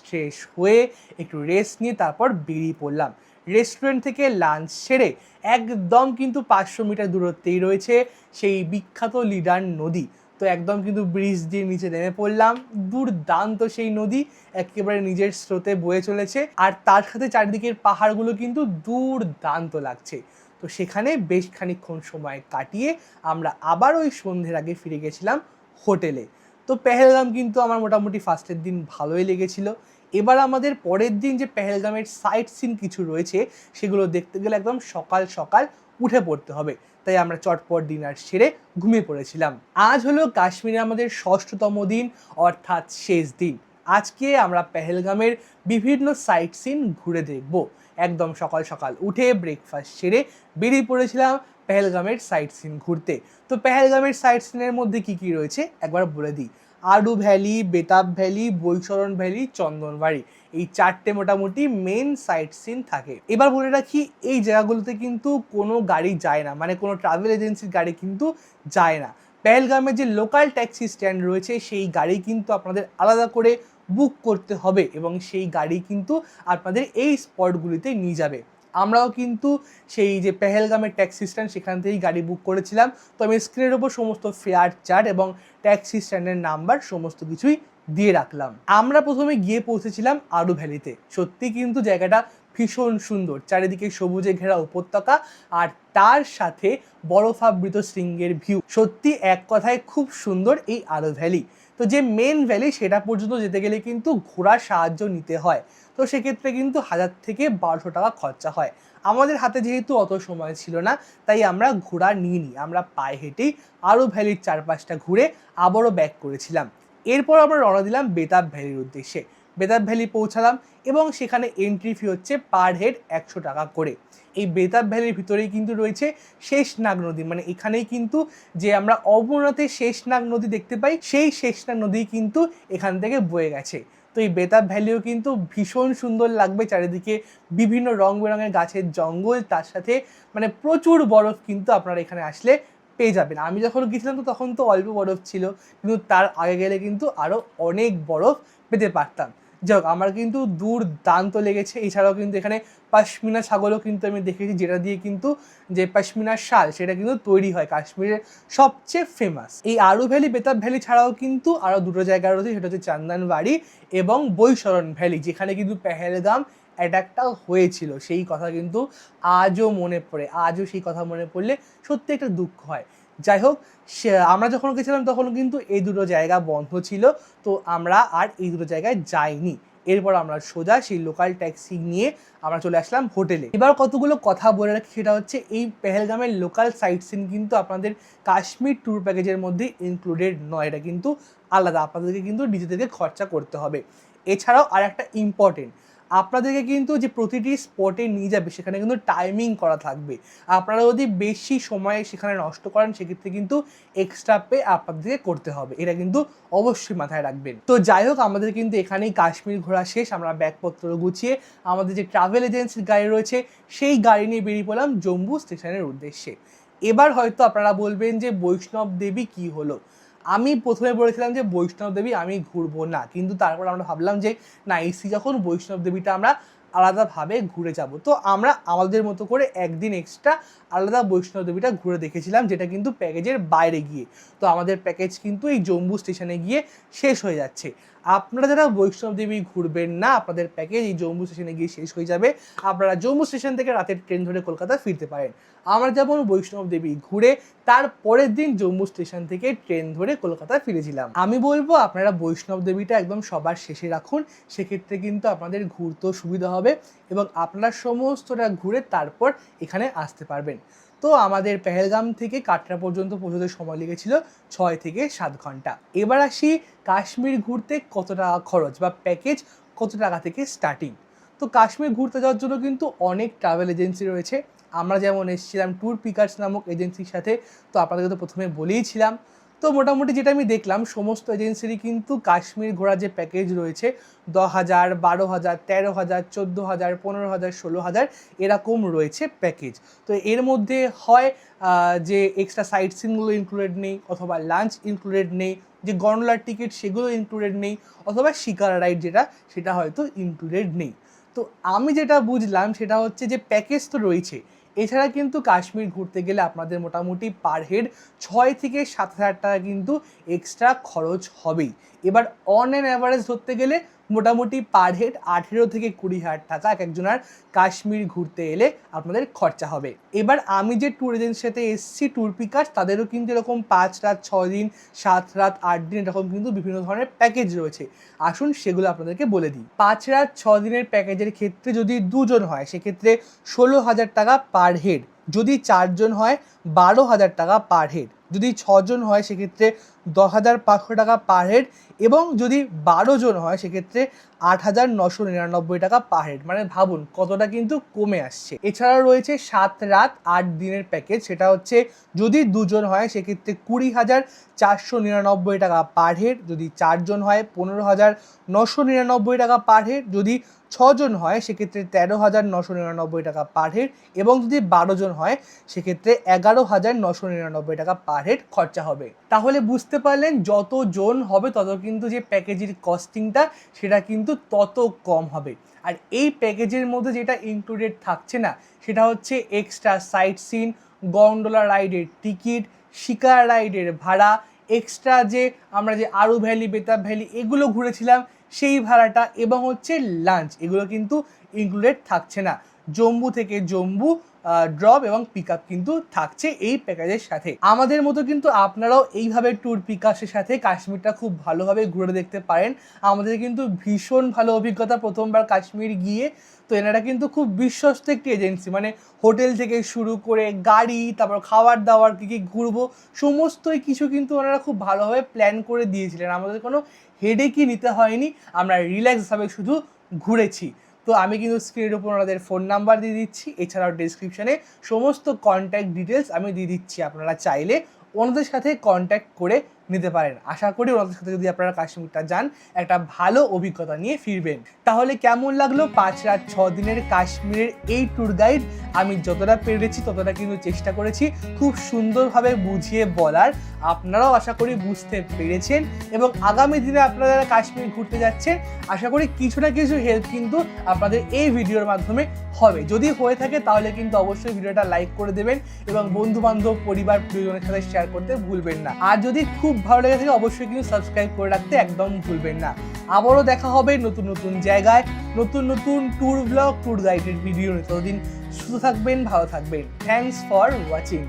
হয়ে একটু রেস্ট নিয়ে তারপর বেরিয়ে পড়লাম। রেস্টুরেন্ট থেকে লাঞ্চ সেরে একদম কিন্তু 500 মিটার দূরত্বেই রয়েছে সেই বিখ্যাত লিডার নদী। তো একদম কিন্তু ব্রিজ দিয়ে নিচে নেমে পড়লাম। দুর্দান্ত সেই নদী একেবারে নিজের স্রোতে বয়ে চলেছে, আর তার সাথে চারিদিকের পাহাড়গুলো কিন্তু দুর্দান্ত লাগছে। তো সেখানে বেশ খানিকক্ষণ সময় কাটিয়ে আমরা আবার ওই সন্ধ্যের আগে ফিরে গেছিলাম হোটেলে। তো পেহেলগাম কিন্তু আমার মোটামুটি ফার্স্টের দিন ভালোই লেগেছিল। এবার আমাদের পরের দিন যে পেহেলগামের সাইট সিন কিছু রয়েছে সেগুলো দেখতে গেলে একদম সকাল সকাল উঠে পড়তে হবে, তাই আমরা চটপট ডিনার সেরে ঘুমিয়ে পড়েছিলাম। আজ হলো কাশ্মীরে আমাদের 6ষষ্ঠতম দিন, অর্থাৎ শেষ দিন। আজকে আমরা পেহেলগামের বিভিন্ন সাইট সিন ঘুরে দেখব। একদম সকাল সকাল উঠে ব্রেকফাস্ট সেরে বেরিয়ে পড়েছিলাম পেহেলগামের সাইট সিন ঘুরতে। তো পেহেলগামের সাইট সিনের মধ্যে কি কি রয়েছে একবার বলে দিই। Ado valley, Betaab valley, Baisaran valley, Chandanbari, এই 4টে মোটামুটি মেন সাইট সিন থাকে। এবার বলে রাখি, এই জায়গাগুলোতে কিন্তু কোনো গাড়ি যায় না, মানে কোনো ট্রাভেল এজেন্সির গাড়ি কিন্তু যায় না। পেহেলগামের যে লোকাল ট্যাক্সি স্ট্যান্ড রয়েছে সেই গাড়ি কিন্তু আপনাদের আলাদা করে বুক করতে হবে, এবং সেই গাড়ি কিন্তু আপনাদের এই স্পটগুলিতে নিয়ে যাবে। আমরাও কিন্তু সেই যে পেহেলগামের ট্যাক্সি স্ট্যান্ড সেখান থেকেই গাড়ি বুক করেছিলাম। তো আমি স্ক্রিনের ওপর সমস্ত ফেয়ার চার্ট এবং ট্যাক্সি স্ট্যান্ডের নাম্বার সমস্ত কিছুই দিয়ে রাখলাম। আমরা প্রথমে গিয়ে পৌঁছেছিলাম আডু ভ্যালিতে। সত্যি কিন্তু জায়গাটা ভীষণ সুন্দর, চারিদিকে সবুজে ঘেরা উপত্যকা আর তার সাথে বরফাবৃত শৃঙ্গের ভিউ। সত্যি এক কথায় খুব সুন্দর এই আডু ভ্যালি। তো যে মেন ভ্যালি সেটা পর্যন্ত যেতে গেলে কিন্তু ঘোড়ার সাহায্য নিতে হয়। তো সেক্ষেত্রে কিন্তু 1000 থেকে 1200 টাকা খরচা হয়। আমাদের হাতে যেহেতু অত সময় ছিল না, তাই আমরা ঘোড়া নিইনি, আমরা পায়ে হেঁটেই আরও ভ্যালির চারপাশটা ঘুরে আবারও ব্যাক করেছিলাম। এরপর আমরা রওনা দিলাম বেতাব ভ্যালির উদ্দেশ্যে। বেতাব ভ্যালি পৌঁছালাম এবং সেখানে এন্ট্রি ফি হচ্ছে পার হেড 100 টাকা করে। এই বেতাব ভ্যালির ভিতরেই কিন্তু রয়েছে শেষনাগ নদী, মানে এখানেই কিন্তু যে আমরা অমরনাথের শেষনাগ নদী দেখতে পাই সেই শেষনাগ নদী কিন্তু এখান থেকে বয়ে গেছে। তো এই বেতাব ভ্যালিও কিন্তু ভীষণ সুন্দর লাগবে, চারিদিকে বিভিন্ন রং বেরঙের গাছের জঙ্গল, তার সাথে মানে প্রচুর বরফ কিন্তু আপনারা এখানে আসলে পেয়ে যাবেন। আমি যখন গেছিলাম তো তখন তো অল্প বরফ ছিল, কিন্তু তার আগে গেলে কিন্তু আরও অনেক বরফ পেতে পারতাম। যাই হোক, আমার কিন্তু দুর্দান্ত লেগেছে। এছাড়াও কিন্তু এখানে পশমিনা ছাগলও কিন্তু আমি দেখেছি, যেটা দিয়ে কিন্তু যে পশমিনার শাল সেটা কিন্তু তৈরি হয়, কাশ্মীরের সবচেয়ে ফেমাস। এই আরু ভ্যালি, বেতাব ভ্যালি ছাড়াও কিন্তু আরও দুটো জায়গা রয়েছে, সেটা হচ্ছে চন্দনবাড়ি এবং বৈশরণ ভ্যালি, যেখানে কিন্তু পেহেলগাম অ্যাটাকটা হয়েছিল। সেই কথা কিন্তু আজও মনে পড়ে, আজও সেই কথা মনে পড়লে সত্যি একটা দুঃখ হয়। যাই হোক, আমরা যখন গেছিলাম তখন কিন্তু এই দুটো জায়গা বন্ধ ছিল, তো আমরা আর এই দুটো জায়গায় যাইনি। এরপর আমরা সোজা সেই লোকাল ট্যাক্সি নিয়ে আমরা চলে আসলাম হোটেলে। এবার কতগুলো কথা বলে রাখি, সেটা হচ্ছে এই পেহেলগামের লোকাল সাইট সিন কিন্তু আপনাদের কাশ্মীর ট্যুর প্যাকেজের মধ্যে ইনক্লুডেড নয়, এটা কিন্তু আলাদা, আপনাদেরকে কিন্তু নিজেদেরকে খরচা করতে হবে। এছাড়াও আর একটা ইম্পর্টেন্ট, আপনাদেরকে কিন্তু যে প্রতিটি স্পটে নিয়ে যাবে সেখানে কিন্তু টাইমিং করা থাকবে। আপনারা যদি বেশি সময় সেখানে নষ্ট করেন সেক্ষেত্রে কিন্তু এক্সট্রা পে আপনাদেরকে করতে হবে, এটা কিন্তু অবশ্যই মাথায় রাখবেন। তো যাই হোক, আমাদের কিন্তু এখানেই কাশ্মীর ঘোরা শেষ। আমরা ব্যাগপত্র গুছিয়ে আমাদের যে ট্রাভেল এজেন্সির গাড়ি রয়েছে সেই গাড়ি নিয়ে বেরিয়ে পড়লাম জম্মু স্টেশনের উদ্দেশ্যে। এবার হয়তো আপনারা বলবেন যে বৈষ্ণব দেবী কি হলো। আমি প্রথমে বলেছিলাম যে বৈষ্ণব দেবী আমি ঘুরবো না, কিন্তু তারপর আমরা ভাবলাম যে না, এসি যখন বৈষ্ণব দেবীটা আমরা আলাদাভাবে ঘুরে যাব। তো আমরা আমাদের মতো করে একদিন এক্সট্রা আলাদা বৈষ্ণব দেবীটা ঘুরে দেখেছিলাম, যেটা কিন্তু প্যাকেজের বাইরে গিয়ে। তো আমাদের প্যাকেজ কিন্তু এই জম্মু স্টেশনে গিয়ে শেষ হয়ে যাচ্ছে। আপনারা যারা বৈষ্ণব দেবী ঘুরবেন না, আপনাদের প্যাকেজ এই জম্মু স্টেশনে গিয়ে শেষ হয়ে যাবে। আপনারা জম্মু স্টেশন থেকে রাতের ট্রেন ধরে কলকাতা ফিরতে পারেন। আমরা যেমন বৈষ্ণব দেবী ঘুরে তার পরের দিন জম্মু স্টেশন থেকে ট্রেন ধরে কলকাতা ফিরেছিলাম। আমি বলবো আপনারা বৈষ্ণব দেবীটা একদম সবার শেষে রাখুন, সেক্ষেত্রে কিন্তু আপনাদের ঘুরতেও সুবিধা হবে এবং আপনারা সমস্তটা ঘুরে তারপর এখানে আসতে পারবেন। তো আমাদের পেহেলগাম থেকে কাটরা পর্যন্ত পৌঁছতে সময় লেগেছিল 6 থেকে 7 ঘন্টা। এবার আসি কাশ্মীর ঘুরতে কত টাকা খরচ বা প্যাকেজ কত টাকা থেকে স্টার্টিং। তো কাশ্মীর ঘুরতে যাওয়ার জন্য কিন্তু অনেক ট্রাভেল এজেন্সি রয়েছে। আমরা যেমন এসেছিলাম ট্যুর পিকার্স নামক এজেন্সির সাথে, তো আপনাদেরকে তো প্রথমে বলেইছিলাম। তো মোটামুটি যেটা আমি দেখলাম সমস্ত এজেন্সিরই কিন্তু কাশ্মীর ঘোরার যে প্যাকেজ রয়েছে 10,000, 12,000, 13,000, 14,000, 15,000, 16,000 এরকম রয়েছে প্যাকেজ। তো এর মধ্যে হয় যে এক্সট্রা সাইট সিনগুলো ইনক্লুডেড নেই, অথবা লাঞ্চ ইনক্লুডেড নেই, যে গন্ডোলার টিকিট সেগুলো ইনক্লুডেড নেই, অথবা শিকারা রাইড সেটা হয়তো ইনক্লুডেড নেই। তো আমি যেটা বুঝলাম সেটা হচ্ছে যে প্যাকেজ তো রয়েছে, এছাড়া কিন্তু কাশ্মীর ঘুরতে গেলে আপনাদের মোটামুটি পার হেড 6 থেকে 7,000 টাকা কিন্তু এক্সট্রা খরচ হবেই। এবার অন অ্যান অ্যাভারেজ ধরতে গেলে মোটামুটি পার হেড 18 থেকে 20,000 টাকা এক একজনের কাশ্মীর ঘুরতে এলে আপনাদের খরচা হবে। এবার আমি যে ট্যুর এজেন্সির সাথে এসছি ট্যুর পিকার, তাদেরও কিন্তু এরকম 5 রাত 6 দিন, 7 রাত 8 দিন এরকম কিন্তু বিভিন্ন ধরনের প্যাকেজ রয়েছে। আসুন সেগুলো আপনাদেরকে বলে দিই। 5 রাত 6 দিনের প্যাকেজের ক্ষেত্রে যদি 2 জন হয় সেক্ষেত্রে 16,000 টাকা পার হেড, যদি 4 জন হয় 12,000 টাকা পার হেড, যদি 6 জন হয় সেক্ষেত্রে 10,500 টাকা পার হেড, এবং যদি 12 জন হয় সেক্ষেত্রে 8,999 টাকা পার হেড। মানে ভাবুন কতটা কিন্তু কমে আসছে। এছাড়াও রয়েছে 7 রাত 8 দিনের প্যাকেজ, সেটা হচ্ছে যদি 2 জন হয় সেক্ষেত্রে 20,499 টাকা পার হেড, যদি 4 জন হয় 15,999 টাকা পার হেড, যদি 6 জন হয় সেক্ষেত্রে 13,999 টাকা পার হেড, এবং যদি 12 জন হয় সেক্ষেত্রে 11,999 টাকা পার হেড খরচা হবে। তাহলে বুঝতে পারলেন যত জন হবে তত কিন্তু যে প্যাকেজের কস্টিংটা সেটা কিন্তু তত কম হবে। আর এই প্যাকেজের মধ্যে যেটা ইনক্লুডেড থাকছে না সেটা হচ্ছে এক্সট্রা সাইট সিন, গন্ডোলা রাইডের টিকিট, শিকার রাইডের ভাড়া, এক্সট্রা যে আমরা যে আরু ভ্যালি, বেতাব ভ্যালি এগুলো ঘুরেছিলাম সেই ভাড়াটা, এবং হচ্ছে লাঞ্চ, এগুলো কিন্তু ইনক্লুডেড থাকছে না। জম্মু থেকে জম্মু ড্রপ এবং পিক আপ কিন্তু থাকছে এই প্যাকেজের সাথে। আমাদের মতো কিন্তু আপনারাও এইভাবে ট্যুর পিকাসের সাথে কাশ্মীরটা খুব ভালোভাবে ঘুরে দেখতে পারেন। আমাদের কিন্তু ভীষণ ভালো অভিজ্ঞতা প্রথমবার কাশ্মীর গিয়ে। তো এনারা কিন্তু খুব বিশ্বস্ত একটি এজেন্সি, মানে হোটেল থেকে শুরু করে গাড়ি, তারপর খাবার দাবার, কী কী ঘুরবো সমস্তই কিছু কিন্তু ওনারা খুব ভালোভাবে প্ল্যান করে দিয়েছিলেন। আমাদের কোনো হেডেকই নিতে হয়নি, আমরা রিল্যাক্সভাবে শুধু ঘুরেছি। তো আমি কিন্তু স্ক্রিনের উপর ওনাদের ফোন নাম্বার দিয়ে দিচ্ছি, এছাড়াও ডেসক্রিপশানে সমস্ত কন্ট্যাক্ট ডিটেলস আমি দিয়ে দিচ্ছি, আপনারা চাইলে ওনাদের সাথে কন্ট্যাক্ট করে নিতে পারেন। আশা করি ওনাদের সাথে যদি আপনারা কাশ্মীরটা যান একটা ভালো অভিজ্ঞতা নিয়ে ফিরবেন। তাহলে কেমন লাগলো 5 রাত 6 দিনের কাশ্মীরের এই ট্যুর গাইড? আমি যতটা পেরেছি ততটা কিন্তু চেষ্টা করেছি খুব সুন্দরভাবে বুঝিয়ে বলার। আপনারাও আশা করি বুঝতে পেরেছেন, এবং আগামী দিনে আপনারা যারা কাশ্মীর ঘুরতে যাচ্ছেন আশা করি কিছু না কিছু হেল্প কিন্তু আপনাদের এই ভিডিওর মাধ্যমে হবে। যদি হয়ে থাকে তাহলে কিন্তু অবশ্যই ভিডিওটা লাইক করে দেবেন, এবং বন্ধু বান্ধব, পরিবার, প্রিয়জনের সাথে শেয়ার করতে ভুলবেন না। আর যদি খুব ভালো লেগে থাকে অবশ্যই কিন্তু সাবস্ক্রাইব করে রাখতে একদম ভুলবেন না। আবারও দেখা হবে নতুন নতুন জায়গায়, নতুন নতুন ট্যুর ব্লগ, ট্যুর গাইডের ভিডিও। ততদিন সুস্থ থাকবেন, ভালো থাকবেন। Thanks for watching.